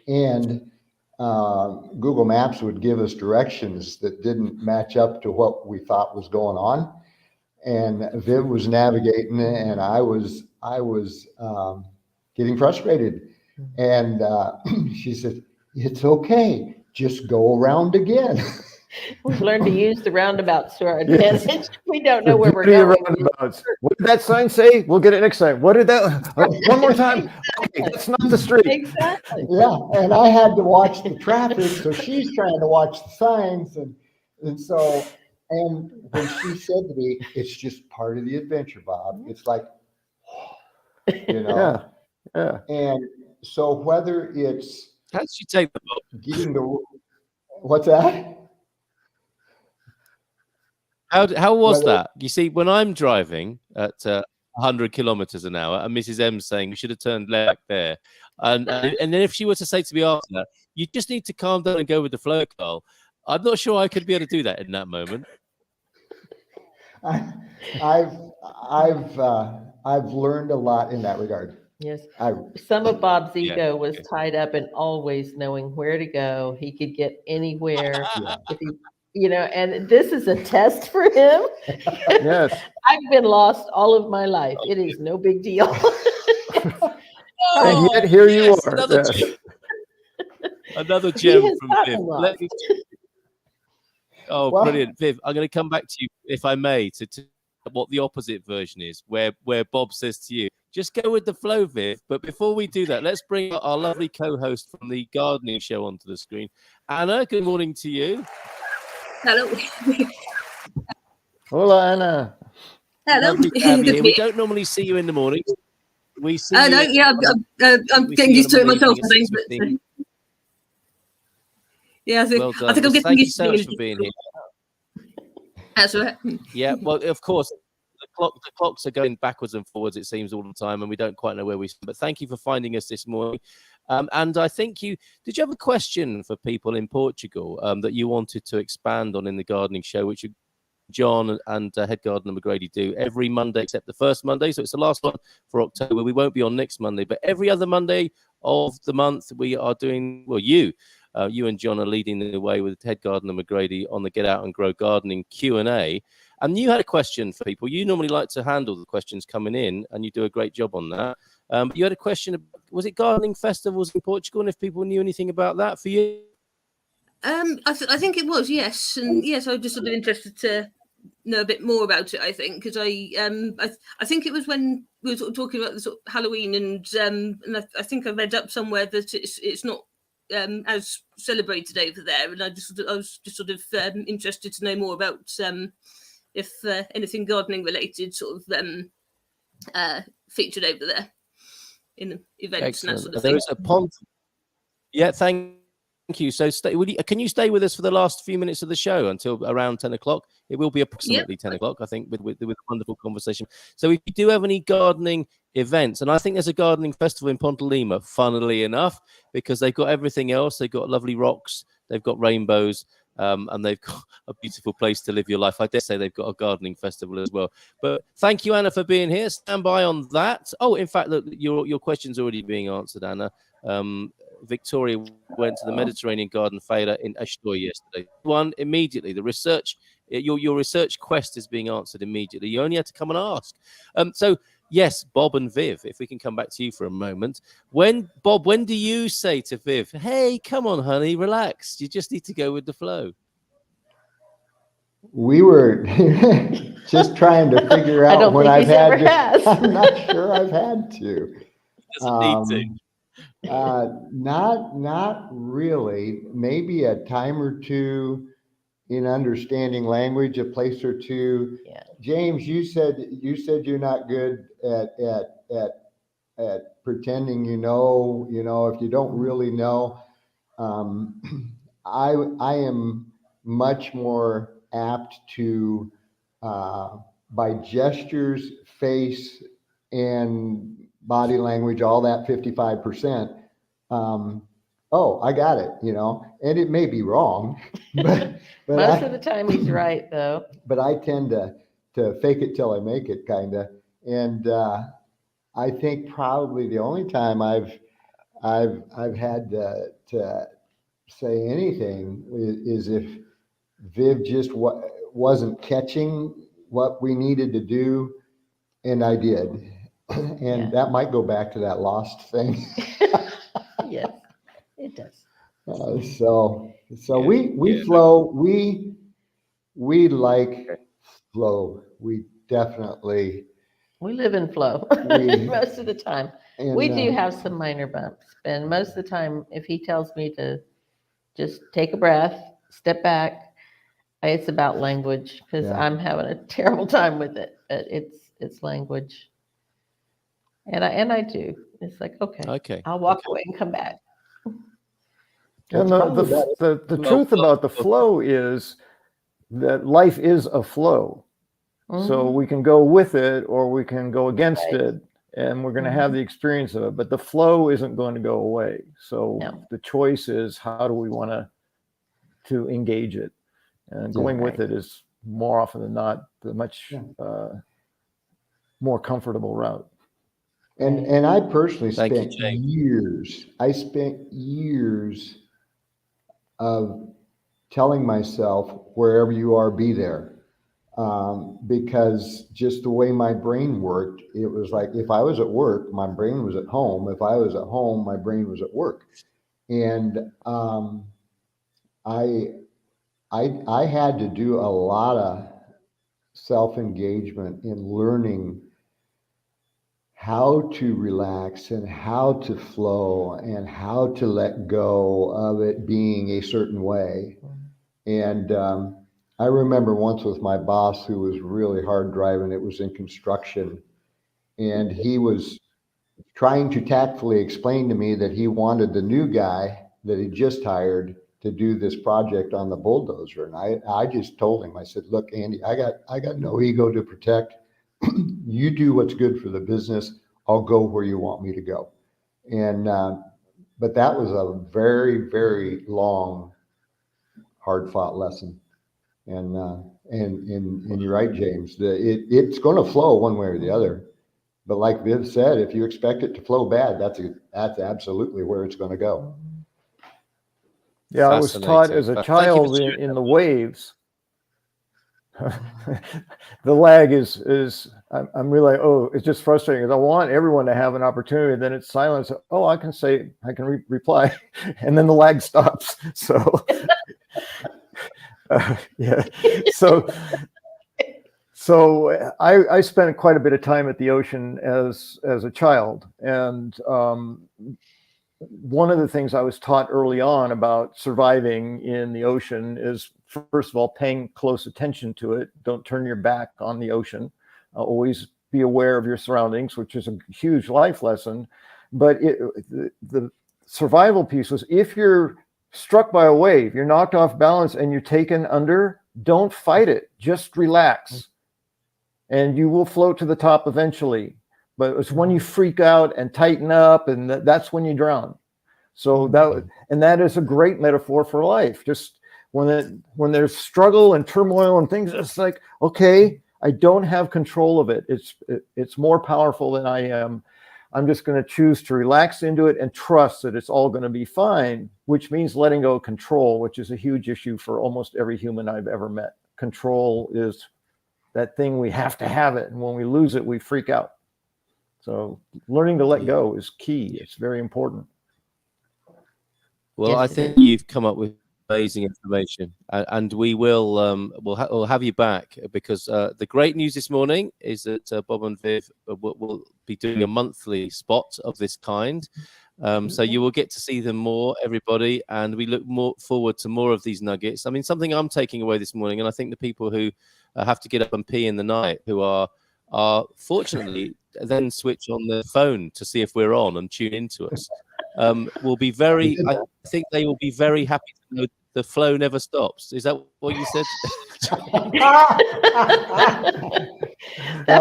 and Google Maps would give us directions that didn't match up to what we thought was going on. And Viv was navigating and I was getting frustrated. And she said, "It's okay, just go around again." We've learned to use the roundabouts to our advantage. We don't know where we're going. What did that sign say? We'll get it next time. What did that? One more time. Okay, that's not the street. Exactly. Yeah, and I had to watch the traffic, so she's trying to watch the signs, and when she said to me, "It's just part of the adventure, Bob," it's like, Yeah. And so whether it's how did you take the book? Getting the what's that? How was that? You see, when I'm driving at 100 kilometers an hour, and Mrs. M's saying we should have turned left there, and then if she were to say to me after that, you just need to calm down and go with the flow, Carl. I'm not sure I could be able to do that in that moment. I've learned a lot in that regard. Yes. Some of Bob's ego was tied up in always knowing where to go. He could get anywhere if he, and this is a test for him. Yes. I've been lost all of my life. It is no big deal. And yet here you are. Another gem from Viv. Brilliant. Viv, I'm going to come back to you, if I may, to what the opposite version is, where Bob says to you, just go with the flow, Viv. But before we do that, let's bring our lovely co-host from the gardening show onto the screen. Anna, good morning to you. Hello. Hola, Anna. Hello. We don't normally see you in the morning. We see I'm getting used to it myself, I think. Well done. I think I'm getting used to it. Thank you so much for being here. That's right. Yeah, well, of course, the clocks are going backwards and forwards, it seems, all the time, and we don't quite know where we stand. But thank you for finding us this morning. And I think did you have a question for people in Portugal that you wanted to expand on in the gardening show, which John and Head Gardener McGrady do every Monday except the first Monday. So it's the last one for October. We won't be on next Monday, but every other Monday of the month, we are doing, well, you and John are leading the way with head gardener McGrady on the Get Out and Grow Gardening Q&A. And you had a question for people. You normally like to handle the questions coming in, and you do a great job on that. But you had a question, was it gardening festivals in Portugal? And if people knew anything about that for you? I think it was, yes. And yes, I was just sort of interested to know a bit more about it, I think, because I think it was when we were sort of talking about the sort of Halloween, and I think I read up somewhere that it's not as celebrated over there, and I was just sort of interested to know more about if anything gardening related sort of featured over there in the events. Excellent. And that sort of there thing. is a pond. Yeah, thank you. So can you stay with us for the last few minutes of the show until around 10 o'clock? It will be approximately 10 o'clock, I think, with a wonderful conversation. So if you do have any gardening events, and I think there's a gardening festival in Ponte Lima, funnily enough, because they've got everything else. They've got lovely rocks, they've got rainbows, and they've got a beautiful place to live your life. I dare say they've got a gardening festival as well. But thank you, Anna, for being here. Stand by on that. Oh, in fact, look, your question's already being answered, Anna. Victoria went to the Mediterranean Garden Fair in Ashdoy yesterday. One immediately. The research, your research quest is being answered immediately. You only had to come and ask. So yes, Bob and Viv, if we can come back to you for a moment. Bob, when do you say to Viv, "Hey, come on, honey, relax. You just need to go with the flow"? We were just trying to figure out I don't when think I've he's ever had to. has. I'm not sure I've had to. Doesn't need to. Not really. Maybe a time or two in understanding language, a place or two. Yeah. James, you said you're not good at pretending you know, if you don't really know. I am much more apt to by gestures, face, and body language, all that 55%. Oh, I got it, and it may be wrong, but Most of the time he's right, though. but I tend to fake it till I make it, kind of. And I think probably the only time I've had to say anything is if Viv just wasn't catching what we needed to do, and I did. And that might go back to that lost thing. Yes, it does. So we flow. We like flow. We definitely. We live in flow most of the time. We do have some minor bumps, and most of the time, if he tells me to just take a breath, step back, it's about language, because I'm having a terrible time with it. But it's language, and I do. It's like okay, I'll walk away and come back. And the truth about the flow is that life is a flow. Mm-hmm. So we can go with it or we can go against it, and we're going to have the experience of it. But the flow isn't going to go away. So the choice is, how do we want to engage it? And going with it is more often than not the much more comfortable route. And I personally spent years. I spent years of telling myself, wherever you are, be there. Because just the way my brain worked, it was like, if I was at work, my brain was at home. If I was at home, my brain was at work. And I had to do a lot of self-engagement in learning how to relax and how to flow and how to let go of it being a certain way. And I remember once with my boss, who was really hard driving, it was in construction, and he was trying to tactfully explain to me that he wanted the new guy that he just hired to do this project on the bulldozer. And I just told him, I said, look, Andy, I got no ego to protect. You do what's good for the business. I'll go where you want me to go. And but that was a very, very long, hard fought lesson. And you're right, James. It's going to flow one way or the other, But like Viv said, if you expect it to flow bad, that's absolutely where it's going to go. Yeah, I was taught as a child in the waves. The lag is I'm really, it's just frustrating because I want everyone to have an opportunity. Then it's silence. Oh, I can reply, and then the lag stops. So yeah, so I spent quite a bit of time at the ocean as a child, and one of the things I was taught early on about surviving in the ocean is, first of all, paying close attention to it. Don't turn your back on the ocean. Always be aware of your surroundings, which is a huge life lesson. But the survival piece was, if you're struck by a wave, you're knocked off balance and you're taken under, don't fight it. Just relax. And you will float to the top eventually. But it's when you freak out and tighten up, and that's when you drown. So that is a great metaphor for life. Just when there's struggle and turmoil and things, it's like, okay, I don't have control of it. It's more powerful than I am. I'm just going to choose to relax into it and trust that it's all going to be fine, which means letting go of control, which is a huge issue for almost every human I've ever met. Control is that thing we have to have it, and when we lose it, we freak out. So learning to let go is key. It's very important. Well, I think you've come up with amazing information, and we will we'll have you back, because the great news this morning is that Bob and Viv will be doing a monthly spot of this kind. So you will get to see them more, everybody, and we look forward to more of these nuggets. I mean, something I'm taking away this morning, and I think the people who have to get up and pee in the night, who are fortunately then switch on the phone to see if we're on and tune into us, will be very, I think they will be very happy to know the flow never stops. Is that what you said?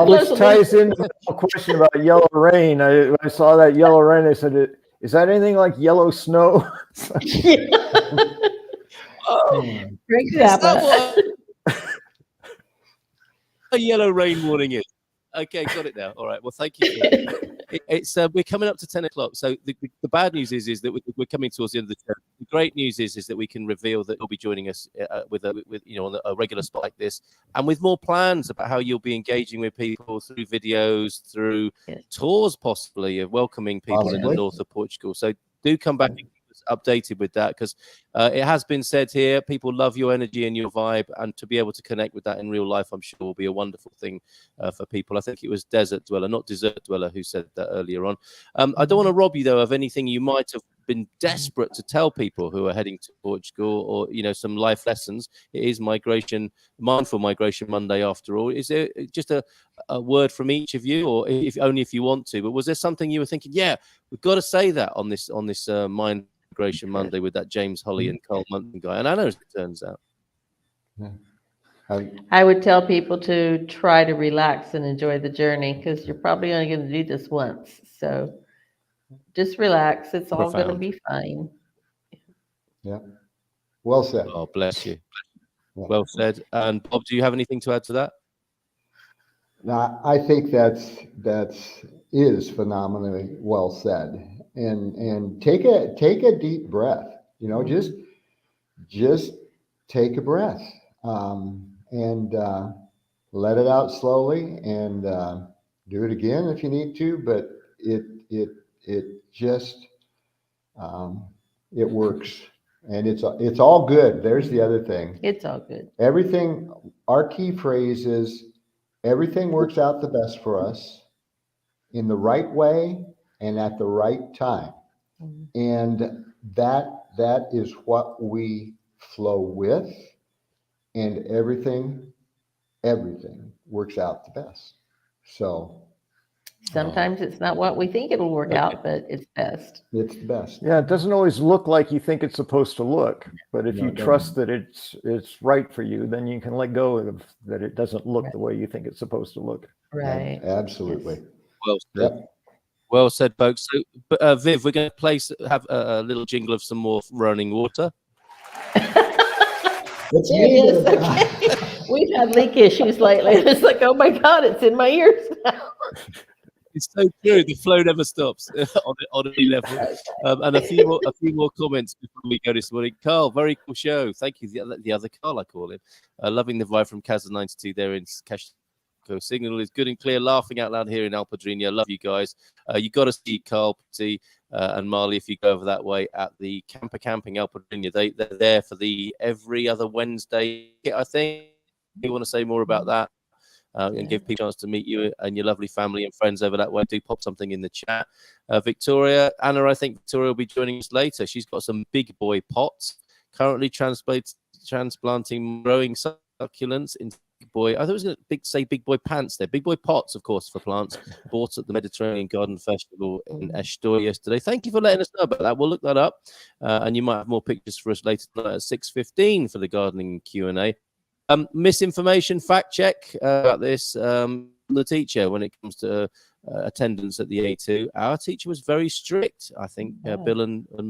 Which ties into the question about yellow rain. I saw that yellow rain. I said, is that anything like yellow snow? Great example. A yellow rain warning is. Okay, got it now. All right. Well, thank you. It's we're coming up to 10 o'clock. So the bad news is that we're coming towards the end of the show. The great news is that we can reveal that you'll be joining us with on a regular spot like this, and with more plans about how you'll be engaging with people through videos, through tours, possibly of welcoming people in the north of Portugal. So do come back and keep us updated with that, because it has been said here, people love your energy and your vibe, and to be able to connect with that in real life, I'm sure will be a wonderful thing for people. I think it was Desert Dweller, not Desert Dweller, who said that earlier on. I don't want to rob you, though, of anything you might have been desperate to tell people who are heading to Portugal, or some life lessons. It is Mindful Migration Monday after all. Is there just a word from each of you, or if you want to? But was there something you were thinking, yeah, we've got to say that on this Mind Migration Monday with that James Holley and Carl Munson guy? And I know, as it turns out, I would tell people to try to relax and enjoy the journey, because you're probably only going to do this once. So just relax. It's all going to be fine. Yeah. Well said. Oh, bless you. Well said. And Bob, do you have anything to add to that? No, I think that is phenomenally well said. And take a deep breath. Just take a breath, and let it out slowly, and do it again if you need to. But it just it works, and it's all good. There's the other thing. It's all good. Everything. Our key phrase is everything works out the best for us in the right way and at the right time. And that is what we flow with, and everything works out the best. So sometimes it's not what we think it'll work out, but it's best. It's the best. Yeah, it doesn't always look like you think it's supposed to look, but if you trust that it's right for you, then you can let go of that. It doesn't look the way you think it's supposed to look. Right. Absolutely. Yes. Well said. Yep. Well said, folks. So, Viv, we're going to have a little jingle of some more running water. Yes, okay. We've had leak issues lately. It's like, oh my God, it's in my ears now. It's so true. The flow never stops on any level. And a few more comments before we go this morning. Carl, very cool show. Thank you. The other Carl, I call him. Loving the vibe from Kazan 92 there in Cash. Signal is good and clear. Laughing out loud here in Alpadrina. Love you guys. You got to see Carl P and Marley if you go over that way at the Camper Camping Alpadrina. They're there for the every other Wednesday, I think. You want to say more about that and give people a chance to meet you and your lovely family and friends over that way. Do pop something in the chat. Victoria, Anna, I think Victoria will be joining us later. She's got some big boy pots. Currently transplanting growing succulents in big boy. I thought it was going to say big boy pants there. Big boy pots, of course, for plants. Bought at the Mediterranean Garden Festival in Estoy yesterday. Thank you for letting us know about that. We'll look that up, and you might have more pictures for us later tonight at 6:15 for the gardening Q&A. Misinformation fact check about this. The teacher, when it comes to attendance at the A2, our teacher was very strict. I think Bill and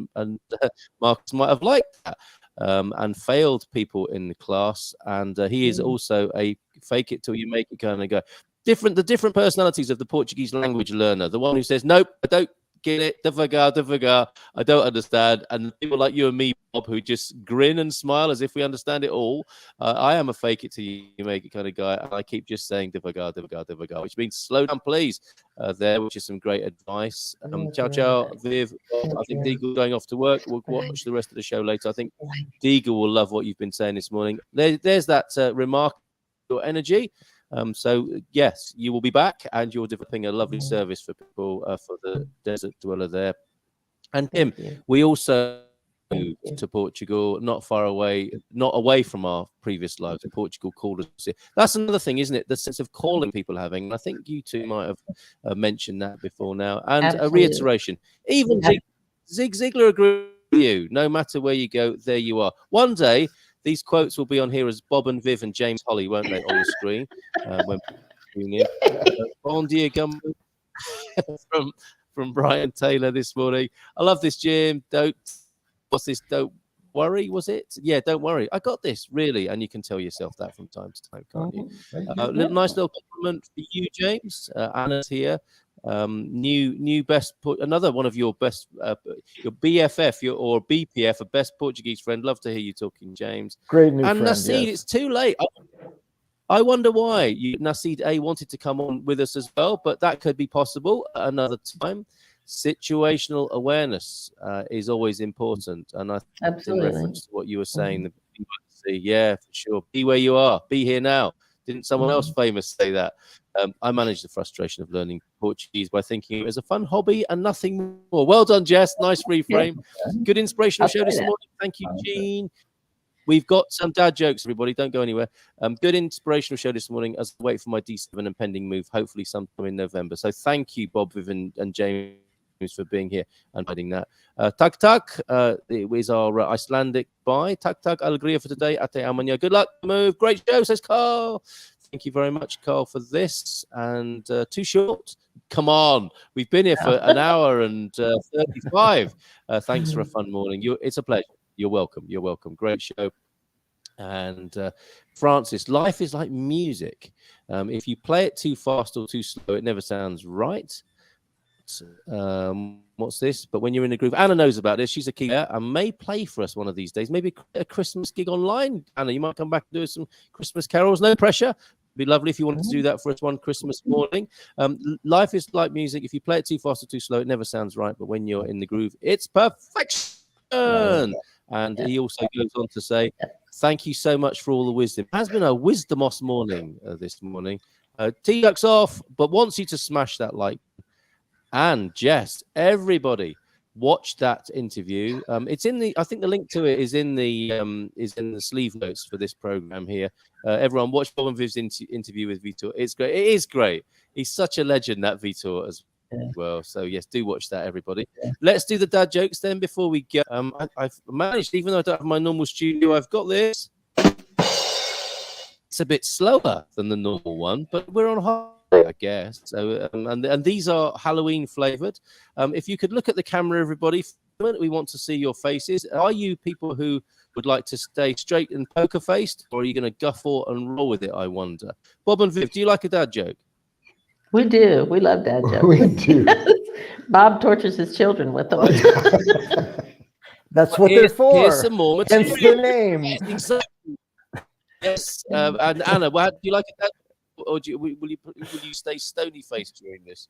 Marcus might have liked that. And failed people in the class, and he is also a fake it till you make it kind of guy. The different personalities of the Portuguese language learner. The one who says, nope, I don't get it, devagar, I don't understand. And people like you and me, Bob, who just grin and smile as if we understand it all. I am a fake it till you make it kind of guy, and I keep just saying devagar, which means slow down, please. There, which is some great advice. Ciao, Viv. I think Deagle going off to work. We'll watch the rest of the show later. I think Deagle will love what you've been saying this morning. There's that remarkable energy. So yes, you will be back, and you're developing a lovely service for people for the desert dweller there. And Tim, we also moved to Portugal, not far away, not away from our previous lives. Portugal called us. That's another thing, isn't it? The sense of calling people having. And I think you two might have mentioned that before now. And a reiteration, even Zig Ziglar agreed with you. No matter where you go, there you are. One day, these quotes will be on here as Bob and Viv and James Holley, won't they, on the screen? When tune in. Bon dia, gum from Brian Taylor this morning. I love this, Jim. What's this? Don't worry, was it? Yeah, don't worry. I got this, really. And you can tell yourself that from time to time, can't you? Nice little compliment for you, James. Anna's here. New best, another one of your best, your BFF, or BPF, a best Portuguese friend. Love to hear you talking, James. Great new and friend. Nasid, yes. It's too late. I wonder why Nasid A wanted to come on with us as well, but that could be possible at another time. Situational awareness is always important, and I think in reference to what you were saying, yeah, for sure. Be where you are. Be here now. Didn't someone else famous say that? I managed the frustration of learning Portuguese by thinking it was a fun hobby and nothing more. Well done, Jess. Nice reframe. Good inspirational show this morning. Thank you, Jean. We've got some dad jokes, everybody. Don't go anywhere. Good inspirational show this morning as I wait for my D7 and pending move, hopefully sometime in November. So thank you, Bob, Vivian, and James, for being here and hiding that. Tak, it was our Icelandic bye. Tak, alegria for today. Ate amanhã. Good luck, move. Great show, says Carl. Thank you very much, Carl, for this. And too short. Come on. We've been here for an hour and 35. Thanks for a fun morning. It's a pleasure. You're welcome. You're welcome. Great show. And Francis, life is like music. If you play it too fast or too slow, it never sounds right. What's this? But when you're in the groove, Anna knows about this. She's a key player and may play for us one of these days. Maybe a Christmas gig online. Anna, you might come back and do some Christmas carols. No pressure. It'd be lovely if you wanted to do that for us one Christmas morning. Life is like music. If you play it too fast or too slow, it never sounds right. But when you're in the groove, it's perfection. And he also goes on to say, thank you so much for all the wisdom. It has been a wisdomos morning this morning. T-Duck's off, but wants you to smash that like. And Jess, everybody, watch that interview. It's in the. I think the link to it is in the sleeve notes for this program here. Everyone, watch Bob and Viv's interview with Vitor. It's great. It is great. He's such a legend, that Vitor, as well. So yes, do watch that, everybody. Let's do the dad jokes then before we get. I've managed, even though I don't have my normal studio, I've got this. It's a bit slower than the normal one, but we're on holiday, I guess. So and these are Halloween flavored. If you could look at the camera, everybody, we want to see your faces. Are you people who would like to stay straight and poker faced, or are you going to guffaw and roll with it? I wonder. Bob and Viv, do you like a dad joke? We do. We love dad jokes. We do. Bob tortures his children with them. That's what they're for. Here's some more Hence material. the name. Exactly. Yes. And Anna, do you like it? Or will you stay stony faced during this?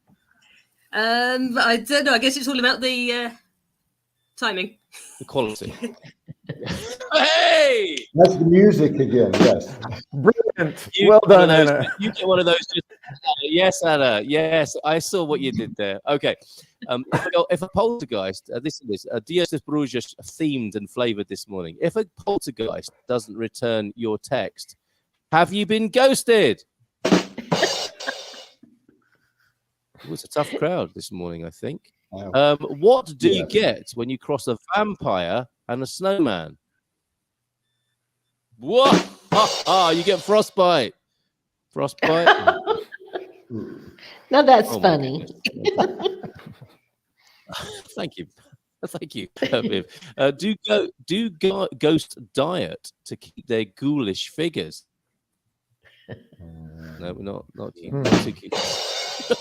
I don't know. I guess it's all about the timing. The quality. Hey! That's the music again, yes. Brilliant. Well done, Anna. You get one of those. Yes, Anna. Yes, I saw what you did there. Okay. If a poltergeist, this is Dias das Brujas themed and flavored this morning. If a poltergeist doesn't return your text, have you been ghosted? It was a tough crowd this morning, I think. Wow. What do you get when you cross a vampire and a snowman? What? You get frostbite. Frostbite. Now that's funny. Thank you. Thank you. Do ghosts diet to keep their ghoulish figures? No, not too cute.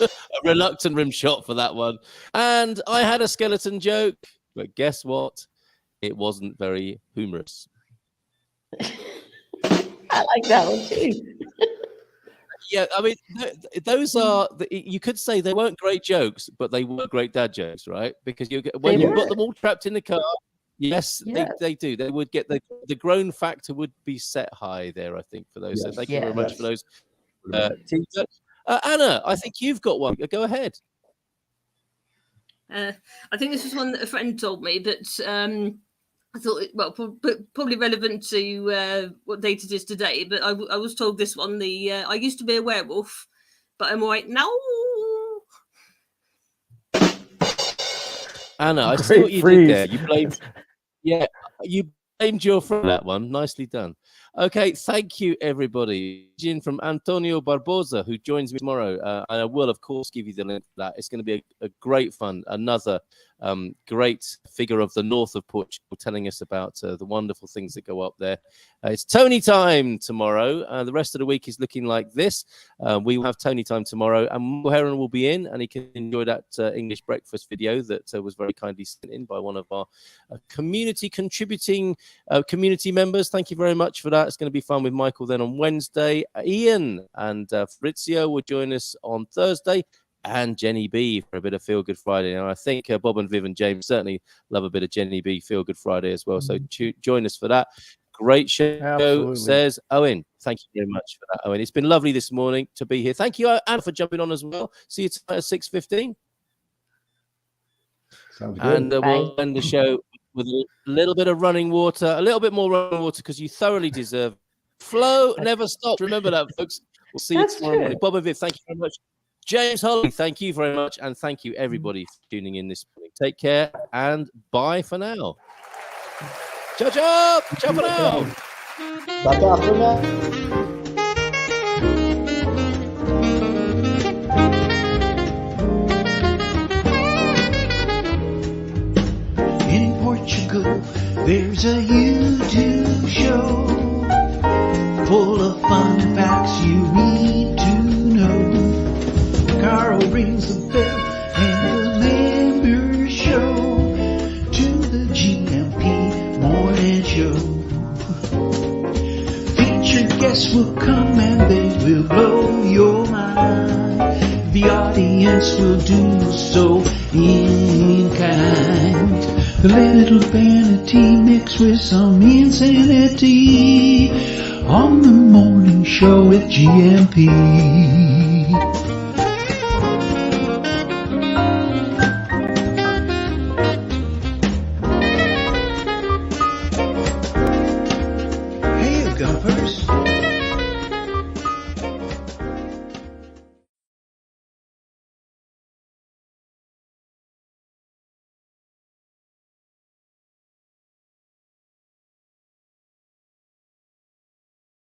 A reluctant rim shot for that one. And I had a skeleton joke, but guess what? It wasn't very humorous. I like that one too. Yeah, I mean, those are, you could say they weren't great jokes, but they were great dad jokes, right? Because when you got them all trapped in the car, yes. They do. They would get the grown factor would be set high there, I think, for those. So thank you very much for those. Anna, I think you've got one. Go ahead. I think this was one that a friend told me, but I thought, probably relevant to what date it is today. But I was told this one. I used to be a werewolf, but I'm white now. Anna, I see what you did there. You blamed. You blamed your friend for that one. Nicely done. Okay, thank you, everybody. From Antonio Barbosa, who joins me tomorrow. And I will, of course, give you the link for that. It's going to be a great fun. Another great figure of the north of Portugal telling us about the wonderful things that go up there. It's Tony time tomorrow. The rest of the week is looking like this. We will have Tony time tomorrow, and Michael Heron will be in, and he can enjoy that English breakfast video that was very kindly sent in by one of our community contributing community members. Thank you very much for that. It's going to be fun with Michael then on Wednesday. Ian and Fabrizio will join us on Thursday, and Jenny B for a bit of Feel Good Friday. And I think Bob and Viv and James certainly love a bit of Jenny B Feel Good Friday as well. So join us for that. Great show, says Owen. Thank you very much for that, Owen. It's been lovely this morning to be here. Thank you, Anne, for jumping on as well. See you tonight at 6:15. Sounds good. And we'll end the show with a little bit of running water, a little bit more running water, because you thoroughly deserve it. Flow never stops. Remember that, folks. We'll see you tomorrow morning. Bob and Viv, thank you very much. James Holley, thank you very much. And thank you, everybody, for tuning in this morning. Take care and bye for now. Ciao, ciao. Ciao for now. Ciao for now. In Portugal, there's a YouTube show full of fun facts you need to know. Carl rings the bell and the members show to the GMP morning show. Featured guests will come and they will blow your mind. The audience will do so in kind. The little vanity mixed with some insanity on the morning show with GMP.